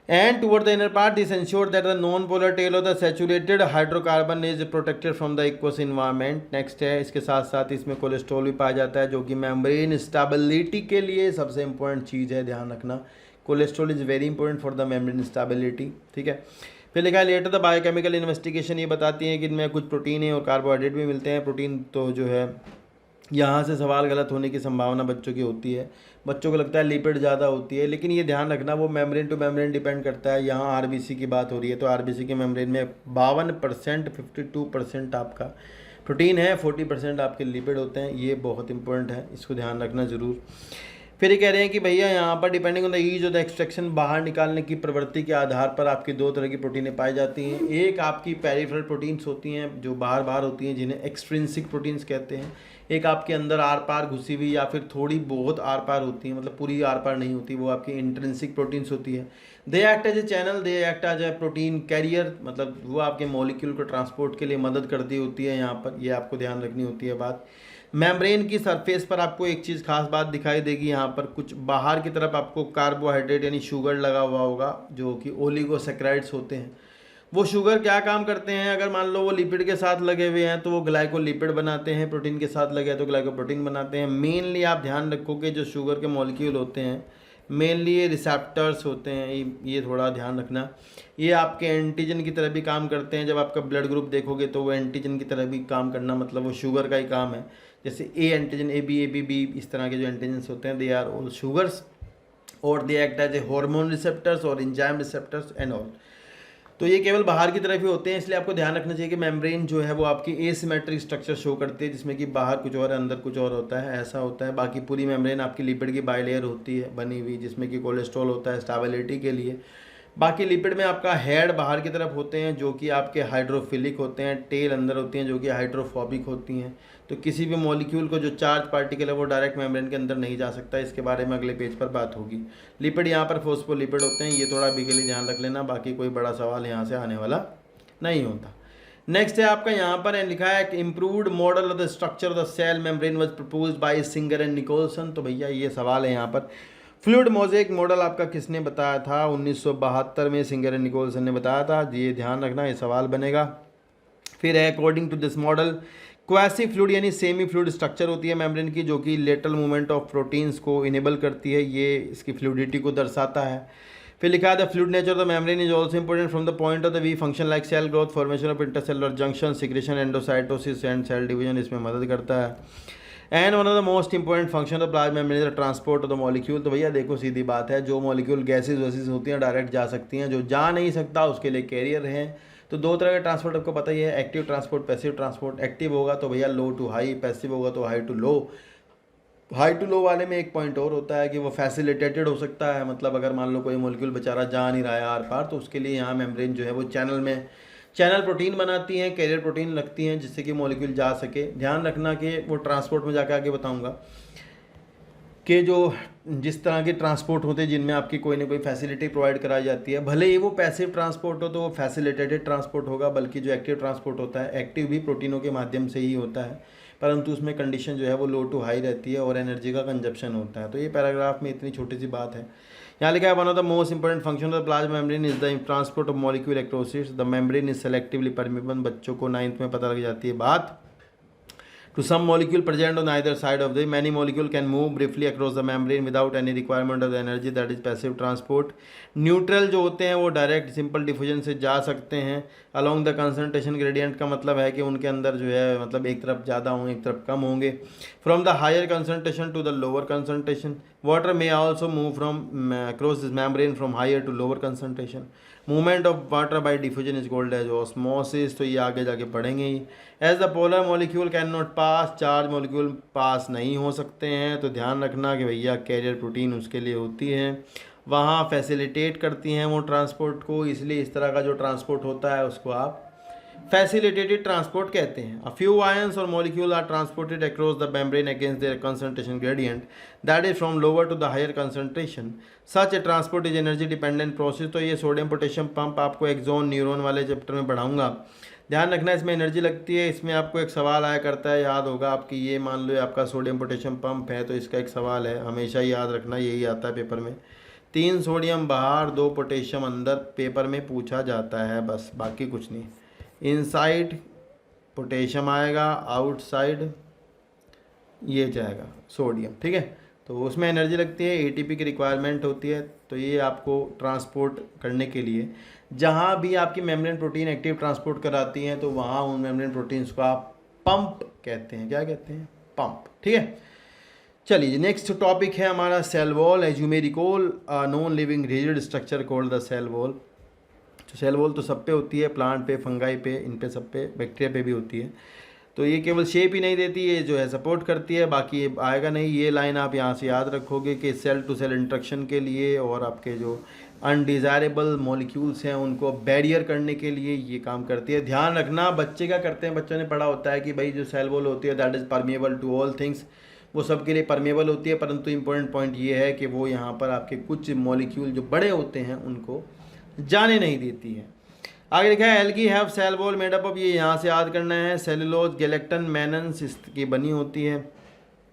And toward the inner part this ensure that the non polar tail of the saturated hydrocarbon is protected from the aqueous environment. Next है, इसके साथ साथ इसमें कोलेस्ट्रॉल भी पाया जाता है, जो कि मेम्ब्रेन स्टेबिलिटी के लिए सबसे इंपॉर्टेंट चीज़ है, ध्यान रखना। Cholesterol is very important for the membrane stability. ठीक है, फिर लिखा है लेटर द बायोकेमिकल इन्वेस्टिगेशन, ये बताती है कि इनमें कुछ प्रोटीन है और कार्बोहाइड्रेट भी मिलते हैं। प्रोटीन तो जो है, यहाँ से सवाल गलत होने की संभावना बच्चों की होती है, बच्चों को लगता है लिपिड ज़्यादा होती है, लेकिन ये ध्यान रखना वो मेम्ब्रेन टू मेम्ब्रेन डिपेंड करता है। यहाँ आरबीसी की बात हो रही है, तो आरबीसी के मेम्ब्रेन में 52%, 52% आपका प्रोटीन है, 40% आपके लिपिड होते हैं। ये बहुत इंपॉर्टेंट है, इसको ध्यान रखना ज़रूर। फिर ये कह रहे हैं कि भैया यहाँ पर depending on the ease of the extraction, बाहर निकालने की प्रवृत्ति के आधार पर आपकी दो तरह की प्रोटीनें पाई जाती हैं। एक आपकी पेरिफेरल प्रोटीन्स होती हैं जो बाहर बाहर होती हैं, जिन्हें एक्सट्रिंसिक प्रोटीन्स कहते हैं। एक आपके अंदर आर पार घुसी हुई या फिर थोड़ी बहुत आर पार होती है, मतलब पूरी आर पार नहीं होती, वो आपकी इंट्रिंसिक प्रोटीन्स होती है। They act as a channel, they act as a protein carrier, मतलब वो आपके मॉलिक्यूल को ट्रांसपोर्ट के लिए मदद करती होती है। यहाँ पर ये आपको ध्यान रखनी होती है बात। मेम्ब्रेन की सरफेस पर आपको एक चीज़ खास बात दिखाई देगी, यहाँ पर कुछ बाहर की तरफ आपको कार्बोहाइड्रेट यानी शुगर लगा हुआ होगा, जो कि ओलिगोसैकेराइड्स होते हैं। वो शुगर क्या काम करते हैं, अगर मान लो वो लिपिड के साथ लगे हुए हैं तो वो ग्लाइकोलिपिड बनाते हैं, प्रोटीन के साथ लगे हैं तो ग्लाइकोप्रोटीन बनाते हैं। मेनली आप ध्यान रखोगे जो शुगर के मॉलिक्यूल होते हैं, मेनली ये रिसेप्टर्स होते हैं, ये थोड़ा ध्यान रखना। ये आपके एंटीजन की तरह भी काम करते हैं। जब आपका ब्लड ग्रुप देखोगे तो वो एंटीजन की तरह भी काम करना, मतलब वो शुगर का ही काम है। जैसे A antigen, A B B, इस तरह के जो एंटीजन्स होते हैं, दे आर ऑल शुगर्स। और they act as a hormone receptors और एंजाइम रिसेप्टर्स एंड ऑल। तो ये केवल बाहर की तरफ ही होते हैं, इसलिए आपको ध्यान रखना चाहिए कि मेम्ब्रेन जो है वो आपकी एसिमेट्रिक स्ट्रक्चर शो करती है, जिसमें कि बाहर कुछ और अंदर कुछ और होता है, ऐसा होता है। बाकी पूरी मेम्ब्रेन आपकी लिपिड की बाइलेयर होती है बनी हुई, जिसमें कि कोलेस्ट्रॉल होता है स्टेबिलिटी के लिए। बाकी लिपिड में आपका हेड बाहर की तरफ होते हैं जो कि आपके हाइड्रोफिलिक होते हैं, टेल अंदर होती हैं जो कि हाइड्रोफोबिक होती हैं। तो किसी भी मॉलिक्यूल को जो चार्ज पार्टिकल है वो डायरेक्ट मेम्ब्रेन के अंदर नहीं जा सकता, इसके बारे में अगले पेज पर बात होगी। लिपिड यहाँ पर फोस्फोलिपिड होते हैं, ये थोड़ा अभी के लिए ध्यान रख लेना, बाकी कोई बड़ा सवाल यहाँ से आने वाला नहीं होता। नेक्स्ट है आपका यहाँ पर लिखा है कि improved model of the structure of the cell membrane was proposed by Singer and Nicolson. तो भैया ये सवाल है यहाँ पर, फ्लूइड मोज़ेक मॉडल आपका किसने बताया था? 1972 में सिंगर एंड निकोलसन ने बताया था, ये ध्यान रखना, ये सवाल बनेगा। फिर है according to this model quasi fluid यानी सेमी फ्लूइड स्ट्रक्चर होती है मेम्ब्रेन की, जो कि लेटरल मूवमेंट ऑफ प्रोटीन्स को इनेबल करती है, ये इसकी फ्लूइडिटी को दर्शाता है। फिर लिखा है the fluid nature of the membrane is also important from the point of the view function like cell growth, formation of intercellular junction, secretion, endocytosis and cell division, इसमें मदद करता है। And one of the most important function of plasma membrane is the transport of the molecule. तो भैया देखो सीधी बात है, जो मॉलिक्यूल गैसेज वैसेज होती हैं डायरेक्ट जा सकती हैं, जो जा नहीं सकता उसके लिए कैरियर हैं। तो दो तरह का ट्रांसपोर्ट आपको पता ही है, active transport, passive transport. Active होगा तो भैया लो टू हाई, पैसिव होगा तो high to low. High to low वाले में एक पॉइंट और होता है कि वो फैसिलिटेटेड हो सकता है, मतलब अगर मान लो कोई मॉलिक्यूल बेचारा जा नहीं रहा है आर पार, तो उसके लिए यहाँ मेम्ब्रेन जो है वो चैनल प्रोटीन बनाती हैं, कैरियर प्रोटीन लगती हैं, जिससे कि मॉलिक्यूल जा सके। ध्यान रखना कि वो ट्रांसपोर्ट में जाकर आगे बताऊंगा कि जो जिस तरह के ट्रांसपोर्ट होते हैं जिनमें आपकी कोई ना कोई फैसिलिटी प्रोवाइड कराई जाती है, भले ही वो पैसिव ट्रांसपोर्ट हो तो वो फैसिलिटेटेड ट्रांसपोर्ट होगा, बल्कि जो एक्टिव ट्रांसपोर्ट होता है, एक्टिव भी प्रोटीनों के माध्यम से ही होता है, परंतु उसमें कंडीशन जो है वो लो टू हाई रहती है और एनर्जी का कंजप्शन होता है। तो ये पैराग्राफ में इतनी छोटी सी बात है। यहाँ लिखा है one of the most important function of the plasma membrane is the transport of molecule इलेक्ट्रोसिट्स, the membrane is selectively permeable. बच्चों को 9th में पता लग जाती है बात। To some molecule present on either side of the many molecule can move briefly across the membrane without any requirement of the energy, that is passive transport. Neutral जो होते हैं वो डायरेक्ट सिंपल डिफ्यूजन से जा सकते हैं along the concentration gradient, का मतलब है कि उनके अंदर जो है मतलब एक तरफ ज़्यादा होंगे एक तरफ कम होंगे। From the higher concentration to the lower concentration, water may also move from across this membrane from higher to lower concentration. Movement of water by diffusion is called as osmosis. तो ये आगे जाके पढ़ेंगे ही। As the polar molecule can not pass, charge molecule pass नहीं हो सकते हैं। तो ध्यान रखना कि भैया कैरियर प्रोटीन उसके लिए होती है, वहाँ फैसिलिटेट करती हैं वो ट्रांसपोर्ट को, इसलिए इस तरह का जो ट्रांसपोर्ट होता है उसको आप फैसिलिटेटेड ट्रांसपोर्ट कहते हैं। अ फ्यू आयंस और molecule are transported across the membrane against their concentration gradient, that is from lower to the higher concentration. Such a transport is energy dependent process. तो ये सोडियम पोटेशियम पंप आपको एक्सोन न्यूरॉन वाले चैप्टर में पढ़ाऊंगा। ध्यान रखना इसमें एनर्जी लगती है। इसमें आपको एक सवाल आया करता है, याद होगा आपकी, ये मान लो आपका सोडियम पोटेशियम पंप है तो इसका एक सवाल है, हमेशा याद रखना, यही आता है पेपर में। 3 सोडियम बाहर 2 पोटेशियम अंदर, पेपर में पूछा जाता है बस, बाकी कुछ नहीं। इनसाइड पोटेशियम आएगा, आउटसाइड ये जाएगा सोडियम, ठीक है। तो उसमें एनर्जी लगती है, एटीपी की रिक्वायरमेंट होती है। तो ये आपको ट्रांसपोर्ट करने के लिए जहाँ भी आपकी मेम्ब्रेन प्रोटीन एक्टिव ट्रांसपोर्ट कराती हैं तो वहाँ उन मेम्ब्रेन प्रोटीन्स को आप पंप कहते हैं। क्या कहते हैं? पंप, ठीक है। चलिए नेक्स्ट टॉपिक है हमारा cell wall. As you may recall non living rigid structure called the cell wall. तो सेल वॉल तो सब पे होती है, प्लांट पे, फंगाई पे, इन पे सब पे, बैक्टीरिया पे भी होती है। तो ये केवल शेप ही नहीं देती है, जो है सपोर्ट करती है, बाकी ये आएगा नहीं। ये लाइन आप यहाँ से याद रखोगे कि सेल टू सेल इंट्रैक्शन के लिए और आपके जो अनडिज़ायरेबल मॉलिक्यूल्स हैं उनको बैरियर करने के लिए ये काम करती है। ध्यान रखना बच्चे क्या करते हैं, बच्चों ने पढ़ा होता है कि भाई जो सेल वॉल होती है that is permeable to all things, वो सब के लिए परमिएबल होती है, परंतु इंपॉर्टेंट पॉइंट ये है कि वो यहाँ पर आपके कुछ मॉलिक्यूल जो बड़े होते हैं उनको जाने नहीं देती है। आगे लिखा है algae have cell wall made up of, ये यहाँ से याद करना है, सेलुलोज, गैलेक्टन, मैनन्स इसकी बनी होती है,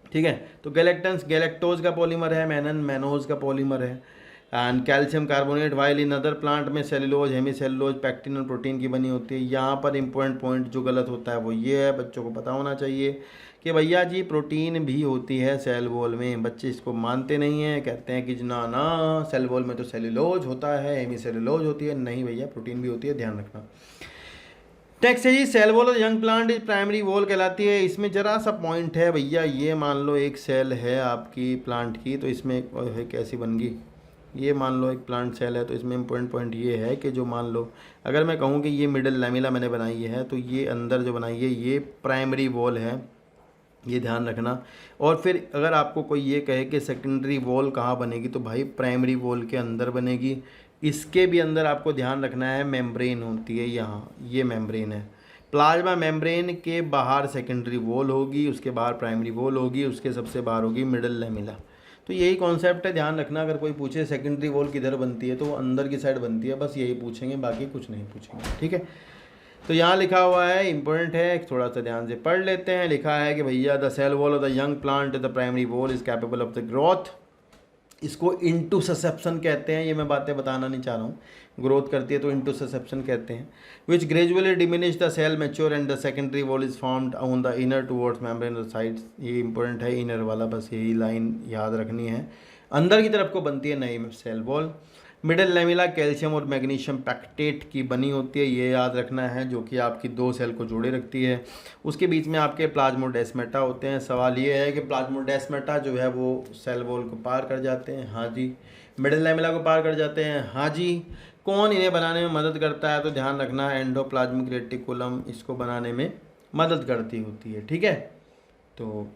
ठीक है। तो गैलेक्टन्स गैलेक्टोज का पॉलीमर है, मैनन मैनोज का पॉलीमर है। And calcium carbonate, while in other plant में सेलुलोज, हेमीसेलुलोज, पैक्टिन और प्रोटीन की बनी होती है। यहाँ पर इंपॉर्टेंट पॉइंट जो गलत होता है वो ये है, बच्चों को पता होना चाहिए कि भैया जी प्रोटीन भी होती है सेल वॉल में। बच्चे इसको मानते नहीं हैं, कहते हैं कि ना ना सेल वॉल में तो सेलुलोज होता है, हेमीसेलुलोज होती है। नहीं भैया, प्रोटीन भी होती है, ध्यान रखना। टेक्स्ट है जी, सेल वॉल और young plant is primary wall कहलाती है। इसमें जरा सा पॉइंट है भैया, ये मान लो एक सेल है आपकी प्लांट की, तो इसमें कैसी बन गई, ये मान लो एक प्लांट सेल है, तो इसमें इम्पोर्टेंट पॉइंट ये है कि जो मान लो अगर मैं कहूँ कि ये मिडल लैमेला मैंने बनाई है, तो ये अंदर जो बनाई है ये प्राइमरी वॉल है, ये ध्यान रखना। और फिर अगर आपको कोई ये कहे कि सेकेंडरी वॉल कहाँ बनेगी, तो भाई प्राइमरी वॉल के अंदर बनेगी। इसके भी अंदर आपको ध्यान रखना है मेम्ब्रेन होती है, यहाँ ये मेम्ब्रेन है। प्लाज्मा मेम्ब्रेन के बाहर सेकेंडरी वॉल होगी, उसके बाहर प्राइमरी वॉल होगी, उसके सबसे बाहर होगी मिडल लैमेला। तो यही कॉन्सेप्ट है, ध्यान रखना। अगर कोई पूछे सेकेंडरी वॉल किधर बनती है, तो वो अंदर की साइड बनती है, बस यही पूछेंगे, बाकी कुछ नहीं पूछेंगे, ठीक है। तो यहाँ लिखा हुआ है, इंपॉर्टेंट है, थोड़ा सा ध्यान से पढ़ लेते हैं। लिखा है कि भैया the cell wall of the young plant the primary wall is capable of the growth. इसको इंटू ससेप्शन कहते हैं, ये मैं बातें बताना नहीं चाह रहा हूँ। ग्रोथ करती है तो इंटू ससेप्शन कहते हैं। Which gradually diminish the cell mature and the secondary wall is formed on the inner towards membrane sides. ये इंपॉर्टेंट है, इनर वाला, बस यही लाइन याद रखनी है। अंदर की तरफ को बनती है नई cell wall. Middle lamella calcium और मैग्नीशियम पैक्टेट की बनी होती है, ये याद रखना है, जो कि आपकी दो सेल को जोड़े रखती है। उसके बीच में आपके प्लाज्मोडेस्माटा होते हैं। सवाल ये है कि प्लाज्मोडेस्माटा जो है वो सेल वॉल को पार कर जाते हैं, हाँ जी। मिडल लैमेला को पार कर जाते हैं, हाँ जी। कौन इन्हें बनाने में मदद करता है, तो ध्यान रखना एंडोप्लाज्मिक रेटिकुलम इसको बनाने में मदद करती होती है, ठीक है। तो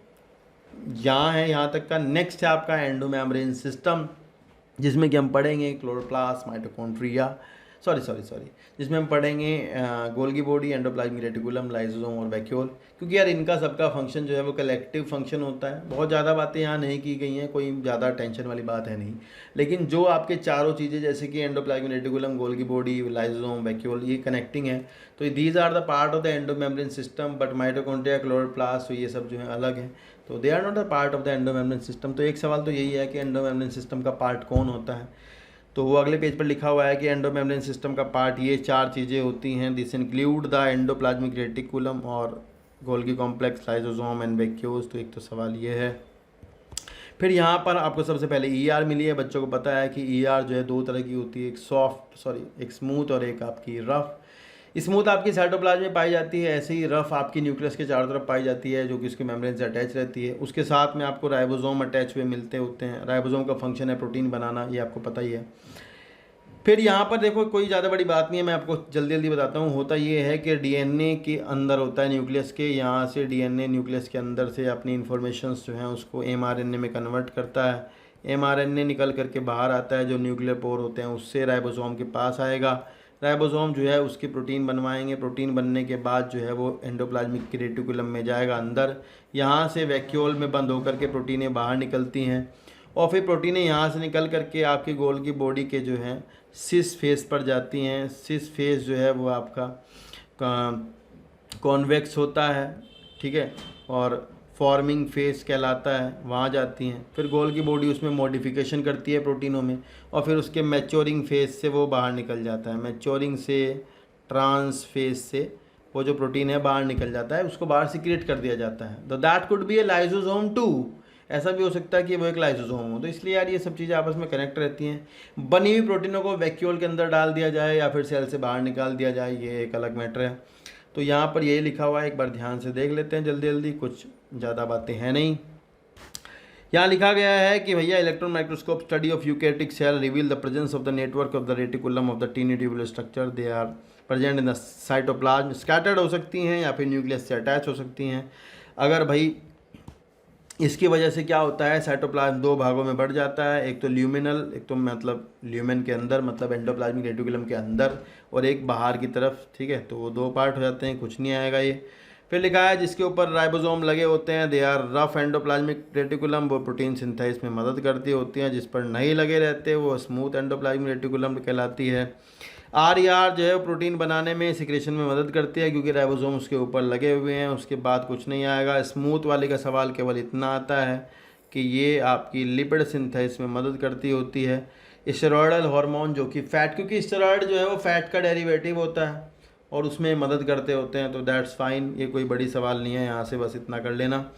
यहाँ है, यहाँ तक का। नेक्स्ट है आपका एंडोमेम्ब्रेन सिस्टम, जिसमें कि हम पढ़ेंगे क्लोरोप्लास्ट, माइटोकॉन्ड्रिया, सॉरी जिसमें हम पढ़ेंगे Golgi body, endoplasmic reticulum, lysosome और वैक्यूल। क्योंकि यार इनका सबका फंक्शन जो है वो कलेक्टिव फंक्शन होता है। बहुत ज़्यादा बातें यहाँ नहीं की गई हैं, कोई ज़्यादा टेंशन वाली बात है नहीं। लेकिन जो आपके चारों चीज़ें जैसे कि endoplasmic reticulum, Golgi body, lysosome, vacuole, ये कनेक्टिंग है, तो these are the part of the endomembrane system. But mitochondria, chloroplast, तो ये सब जो है अलग है, तो they are not a part of the endomembrane system. तो एक सवाल तो यही है कि एंडोमेम्ब्रेन सिस्टम का पार्ट कौन होता है, तो वो अगले पेज पर लिखा हुआ है कि एंडोमेम्ब्रेन सिस्टम का पार्ट ये चार चीज़ें होती हैं। This include the endoplasmic reticulum और Golgi complex, lysosome and vacuoles. तो एक तो सवाल ये है। फिर यहाँ पर आपको सबसे पहले ईआर मिली है। बच्चों को पता है कि ईआर जो है दो तरह की होती है, एक स्मूथ और एक आपकी रफ। स्मूथ आपकी साइटोप्लाज्म में पाई जाती है, ऐसे ही रफ आपकी न्यूक्लियस के चारों तरफ पाई जाती है, जो कि उसके मेम्ब्रेन से अटैच रहती है। उसके साथ में आपको राइबोसोम अटैच हुए मिलते होते हैं। राइबोसोम का फंक्शन है प्रोटीन बनाना, ये आपको पता ही है। फिर यहाँ पर देखो, कोई ज़्यादा बड़ी बात नहीं है, मैं आपको जल्दी जल्दी बताता हूँ। होता ये है कि डीएनए के अंदर होता है न्यूक्लियस के, यहाँ से डीएनए न्यूक्लियस के अंदर से अपनी इन्फॉर्मेशंस जो हैं उसको एमआरएनए में कन्वर्ट करता है। एमआरएनए निकल करके बाहर आता है, जो न्यूक्लियर पोर होते हैं उससे राइबोसोम के पास आएगा। राइबोसोम जो है उसकी प्रोटीन बनवाएंगे। प्रोटीन बनने के बाद जो है वो एंडोप्लाज्मिक रेटिकुलम में जाएगा अंदर। यहाँ से वैक्यूल में बंद होकर के प्रोटीनें बाहर निकलती हैं, और फिर प्रोटीनें यहाँ से निकल करके आपकी गोल्गी बॉडी के जो हैं सिस फेस पर जाती हैं। सिस फेस जो है वो आपका कॉन्वेक्स होता है, ठीक है, और फॉर्मिंग फेस कहलाता है, वहाँ जाती हैं। फिर गोल्गी बॉडी उसमें मॉडिफिकेशन करती है प्रोटीनों में, और फिर उसके मैच्योरिंग फेस से वो बाहर निकल जाता है। मैच्योरिंग से ट्रांस फेस से वो जो प्रोटीन है बाहर निकल जाता है, उसको बाहर सीक्रेट कर दिया जाता है। तो that could be a lysosome too. ऐसा भी हो सकता है कि वो एक लाइसोसोम हो। तो इसलिए यार ये सब चीज़ें आपस में कनेक्ट रहती हैं। बनी हुई प्रोटीनों को वैक्यूल के अंदर डाल दिया जाए या फिर सेल से बाहर निकाल दिया जाए, ये एक अलग मैटर है। तो यहाँ पर यही लिखा हुआ है, एक बार ध्यान से देख लेते हैं जल्दी जल्दी, कुछ ज़्यादा बातें हैं नहीं। यहाँ लिखा गया है कि भैया electron microscope study of eukaryotic cell reveal the presence of the network of the reticulum of the tiny tubular structure. They are present in the cytoplasm. Scattered हो सकती हैं या फिर न्यूक्लियस से अटैच हो सकती हैं। अगर भाई इसकी वजह से क्या होता है, साइटोप्लाज्म दो भागों में बढ़ जाता है। एक तो ल्यूमिनल, एक तो मतलब ल्यूमेन के अंदर, मतलब एंडोप्लाज्मिक रेटिकुलम के अंदर, और एक बाहर की तरफ, ठीक है। तो वो दो पार्ट हो जाते हैं, कुछ नहीं आएगा ये। फिर लिखा है जिसके ऊपर राइबोसोम लगे होते हैं, they are rough endoplasmic reticulum, वो प्रोटीन सिंथेसिस में मदद करती होती हैं। जिस पर नहीं लगे रहते वो स्मूथ एंडोप्लाज्मिक रेटिकुलम कहलाती है। आर जो है प्रोटीन बनाने में, सिक्रेशन में मदद करती है, क्योंकि राइबोसोम उसके ऊपर लगे हुए हैं। उसके बाद कुछ नहीं आएगा। स्मूथ वाले का सवाल केवल इतना आता है कि ये आपकी लिपिड सिंथेसिस में मदद करती होती है। स्टेरॉयडल हार्मोन जो कि फैट, क्योंकि स्टेरॉयड जो है वो फैट का डेरिवेटिव होता है और उसमें मदद करते होते हैं, तो दैट्स फाइन, ये कोई बड़ी सवाल नहीं है, यहाँ से बस इतना कर लेना।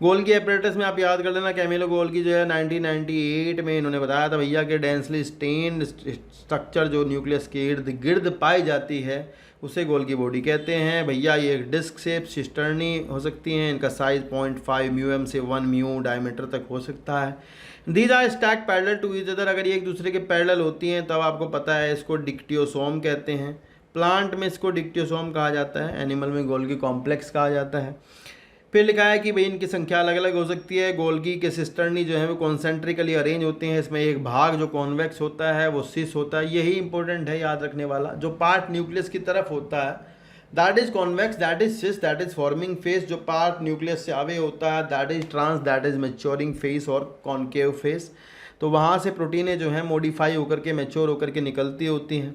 गोल्गी एपरेटस में आप याद कर लेना, कैमिलो गोल्गी जो है 1998 में इन्होंने बताया था भैया कि डेंसली स्टेन्ड स्ट्रक्चर जो न्यूक्लियस के इर्द गिर्द पाई जाती है उसे गोल्गी बॉडी कहते हैं। भैया ये एक डिस्क शेप सिस्टर्नी हो सकती हैं, इनका साइज 0.5 म्यूएम से 1 म्यू डायमीटर तक हो सकता है। These are stack parallel to each other, अगर ये एक दूसरे के पैरेलल होती हैं तब आपको पता है इसको डिक्टियोसोम कहते हैं। प्लांट में इसको डिक्टियोसोम कहा जाता है, एनिमल में गोल्गी कॉम्प्लेक्स कहा जाता है। फिर लिखा है कि भाई इनकी संख्या अलग अलग हो सकती है। गोल्गी के सिस्टर्नी जो है वो कॉन्सेंट्रिकली अरेंज होते हैं, इसमें एक भाग जो कॉन्वेक्स होता है वो सिस होता है, यही इंपॉर्टेंट है याद रखने वाला। जो पार्ट न्यूक्लियस की तरफ होता है that is convex, that is cis, that is forming face. जो पार्ट न्यूक्लियस से आवे होता है that is trans, that is maturing face और कॉन्केव फेस। तो वहाँ से प्रोटीनें जो हैं मॉडिफाई होकर के मैच्योर होकर के निकलती होती हैं।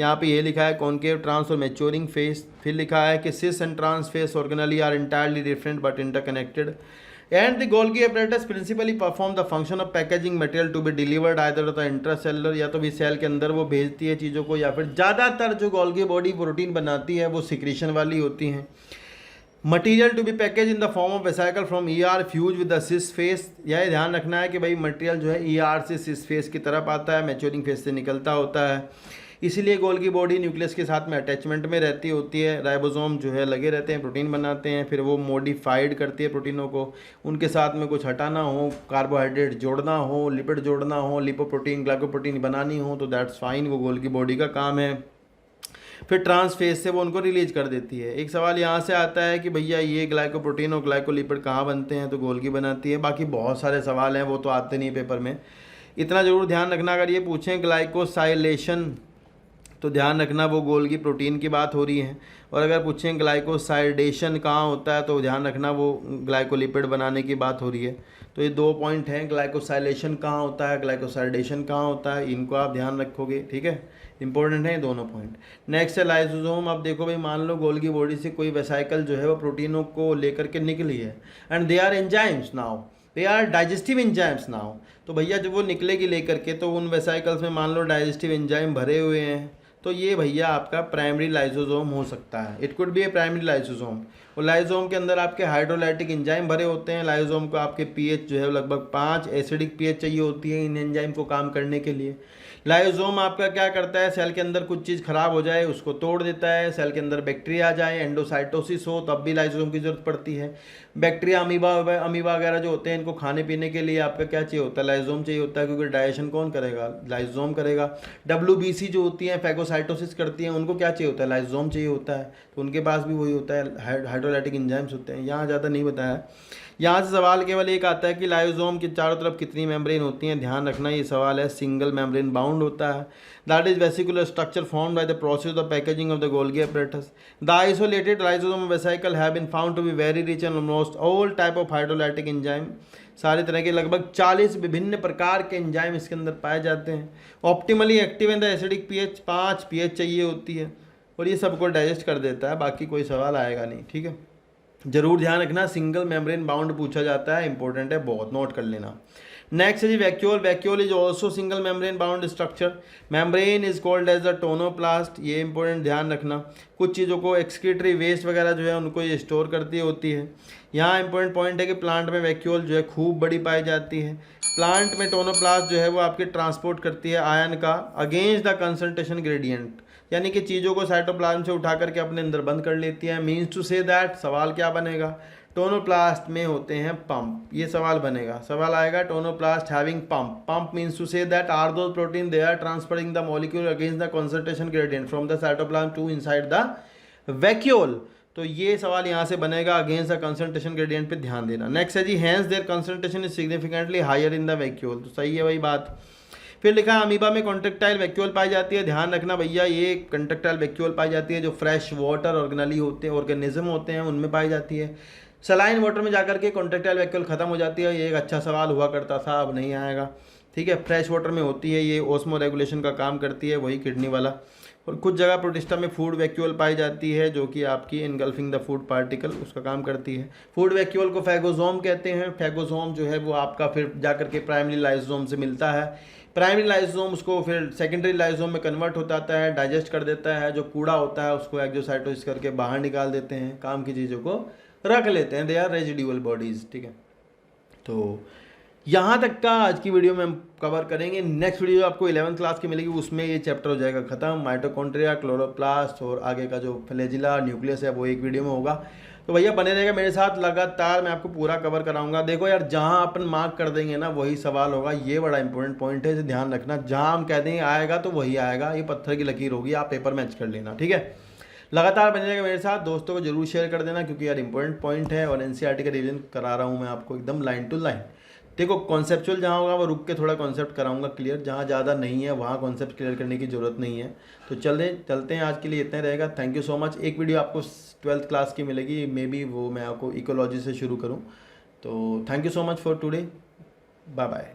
यहाँ पे ये लिखा है कॉन्केव, ट्रांस और मैच्योरिंग फेस। फिर लिखा है कि cis and trans face organelle are entirely different but interconnected and the Golgi apparatus principally perform the function of packaging material to be delivered either the intracellular, या तो भी सेल के अंदर वो भेजती है चीज़ों को, या फिर ज़्यादातर जो गोल्गी बॉडी प्रोटीन बनाती है वो सिक्रीशन वाली होती हैं। Material to be package in the form of vesicle from ER fuse with the cis face. यह ध्यान रखना है कि भाई मटेरियल जो है ER से सिस फेस की तरफ आता है, मैच्योरिंग फेस से निकलता होता है, इसीलिए गोल्गी बॉडी न्यूक्लियस के साथ में अटैचमेंट में रहती होती है। राइबोसोम जो है लगे रहते हैं, प्रोटीन बनाते हैं, फिर वो मॉडिफाइड करती है प्रोटीनों को, उनके साथ में कुछ हटाना हो, कार्बोहाइड्रेट जोड़ना हो, लिपिड जोड़ना हो, लिपोप्रोटीन ग्लाइकोप्रोटीन बनानी हो तो दैट्स फाइन, वो गोल्गी बॉडी का काम है। फिर ट्रांस फेस से वो उनको रिलीज कर देती है। एक सवाल यहाँ से आता है कि भैया ये ग्लाइकोप्रोटीन और ग्लाइकोलिपिड कहाँ बनते हैं, तो गोल्गी बनाती है। बाकी बहुत सारे सवाल हैं वो तो आते नहीं पेपर में, इतना ज़रूर ध्यान रखना। अगर ये पूछें ग्लाइकोसाइलेशन तो ध्यान रखना वो गोल्गी प्रोटीन की बात हो रही है, और अगर पूछें ग्लाइकोसाइडेशन कहाँ होता है तो ध्यान रखना वो ग्लाइकोलिपिड बनाने की बात हो रही है। तो ये 2 पॉइंट हैं, ग्लाइकोसाइलेशन कहाँ होता है, ग्लाइकोसाइडेशन कहाँ होता है, इनको आप ध्यान रखोगे, ठीक है, इंपॉर्टेंट है ये दोनों पॉइंट। नेक्स्ट है लाइसोसोम। अब देखो भाई, मान लो गोल्गी बॉडी से कोई वेसाइकल जो है वो प्रोटीनों को लेकर के निकली है and they are enzymes now, they are digestive enzymes now. तो भैया जब वो निकलेगी लेकर के तो उन वेसाइकल्स में मान लो डाइजेस्टिव एंजाइम भरे हुए हैं, तो ये भैया आपका प्राइमरी लाइसोसोम हो सकता है। It could be A primary lysosome. और लाइसोसोम के अंदर आपके हाइड्रोलाइटिक एंजाइम भरे होते हैं। लाइसोसोम को आपके पीएच जो है लगभग 5 एसिडिक पीएच चाहिए होती है इन एंजाइम को काम करने के लिए। लाइसोसोम आपका क्या करता है, सेल के अंदर कुछ चीज़ खराब हो जाए उसको तोड़ देता है, सेल के अंदर बैक्टीरिया आ जाए, एंडोसाइटोसिस हो तब भी लाइसोसोम की जरूरत पड़ती है। बैक्टीरिया अमीबा वगैरह जो होते हैं इनको खाने पीने के लिए आपका क्या चाहिए होता है, लाइसोसोम चाहिए होता है, क्योंकि डाइजेशन कौन करेगा, लाइसोसोम करेगा। WBC जो होती हैं फैगोसाइटोसिस करती हैं, उनको क्या चाहिए होता है, लाइसोसोम चाहिए होता है, तो उनके पास भी वही होता है, हाइड्रोलाइटिक एंजाइम्स होते हैं। यहाँ ज़्यादा नहीं बताया। यहाँ से सवाल केवल एक आता है कि लाइसोसोम के चारों तरफ कितनी मेम्ब्रेन होती हैं, ध्यान रखना ये सवाल है। सिंगल मेम्ब्रेन बाउंड होता है, that is vesicular structure formed by the process of packaging of the Golgi apparatus। The isolated lysosome vesicle have been found to be very rich in almost all type of hydrolytic enzyme. सारे तरह के लगभग 40 विभिन्न प्रकार के एंजाइम इसके अंदर पाए जाते हैं। Optimally active in the acidic pH, 5 pH चाहिए होती है, और ये सबको डाइजेस्ट कर देता है, बाकी कोई सवाल आएगा नहीं, ठीक है। जरूर ध्यान रखना, सिंगल मेम्ब्रेन बाउंड पूछा जाता है, इंपॉर्टेंट है बहुत, नोट कर लेना। नेक्स्ट है जी vacuole. Vacuole is also single membrane bound structure. Membrane is called as the tonoplast, ये इंपॉर्टेंट ध्यान रखना। कुछ चीज़ों को एक्सक्रीटरी वेस्ट वगैरह जो है उनको ये स्टोर करती होती है। यहाँ इंपॉर्टेंट पॉइंट है कि प्लांट में वैक्यूल जो है खूब बड़ी पाई जाती है। प्लांट में टोनोप्लास्ट जो है वो आपके ट्रांसपोर्ट करती है आयन का अगेंस्ट द कंसंट्रेशन ग्रेडियंट, यानी कि चीज़ों को साइटोप्लाज्म से उठा करके अपने अंदर बंद कर लेती है। मीन्स टू से दैट, सवाल क्या बनेगा, टोनोप्लास्ट में होते हैं पंप, ये सवाल बनेगा। सवाल आएगा tonoplast having pump. Pump means to say that are those protein they are transferring the molecule against the concentration gradient from the cytoplasm to inside the vacuole. तो ये सवाल यहाँ से बनेगा अगेंस्ट द कंसंट्रेशन ग्रेडियंट पे ध्यान देना। नेक्स्ट है जी hence their concentration is significantly higher in the vacuole, तो सही है वही बात। फिर लिखा है अमीबा में कॉन्ट्रेक्टाइल वैक्यूल पाई जाती है। ध्यान रखना भैया, ये कॉन्ट्रेक्टाइल वैक्यूल पाई जाती है जो फ्रेश वाटर ऑर्गेनली होते हैं, ऑर्गेनिज्म होते हैं, उनमें पाई जाती है। सलाइन वाटर में जाकर के कॉन्ट्रेक्टाइल वैक्यूल खत्म हो जाती है, ये एक अच्छा सवाल हुआ करता था, अब नहीं आएगा, ठीक है। फ्रेश वाटर में होती है, ये ओस्मो रेगुलेशन का काम करती है, वही किडनी वाला। और कुछ जगह प्रोटिस्टा में फूड वैक्यूल पाई जाती है जो कि आपकी इनगल्फिंग द फूड पार्टिकल उसका काम करती है। फूड वैक्यूल को फैगोसोम कहते हैं। फैगोसोम जो है वो आपका फिर जाकर के प्राइमरी लाइसोसोम से मिलता है। प्राइमरी लाइसोसोम उसको फिर सेकेंडरी लाइसोसोम में कन्वर्ट हो जाता है, डाइजेस्ट कर देता है, जो कूड़ा होता है उसको एक्सोसाइटोसिस करके बाहर निकाल देते हैं, काम की चीज़ों को रख लेते हैं, दे आर रेजिड्यूअल बॉडीज़, ठीक है। तो यहाँ तक का आज की वीडियो में हम कवर करेंगे। नेक्स्ट वीडियो आपको 11th क्लास की मिलेगी, उसमें ये चैप्टर हो जाएगा खत्म। माइटोकॉन्ड्रिया, क्लोरोप्लास्ट और आगे का जो फ्लैजिला न्यूक्लियस है वो एक वीडियो में होगा। तो भैया बने रहेगा मेरे साथ, लगातार मैं आपको पूरा कवर कराऊंगा। देखो यार, जहाँ अपन मार्क कर देंगे ना वही सवाल होगा, ये बड़ा इंपॉर्टेंट पॉइंट है, इसे ध्यान रखना। जहाँ हम कह देंगे आएगा तो वही आएगा, ये पत्थर की लकीर होगी, आप पेपर मैच कर लेना, ठीक है। लगातार बने रहेगा मेरे साथ, दोस्तों को जरूर शेयर कर देना, क्योंकि यार इंपॉर्टेंट पॉइंट है और एनसीईआरटी का रिवीजन करा रहा हूँ मैं आपको एकदम लाइन टू लाइन। देखो कॉन्सेप्चुअल जहाँ होगा वो रुक के थोड़ा कॉन्सेप्ट कराऊंगा क्लियर, जहाँ ज़्यादा नहीं है वहाँ कॉन्सेप्ट क्लियर करने की ज़रूरत नहीं है। तो चलते हैं, आज के लिए इतना रहेगा। Thank you so much. एक वीडियो आपको 12th क्लास की मिलेगी, मे बी वो मैं आपको इकोलॉजी से शुरू करूँ। तो thank you so much for today, bye bye.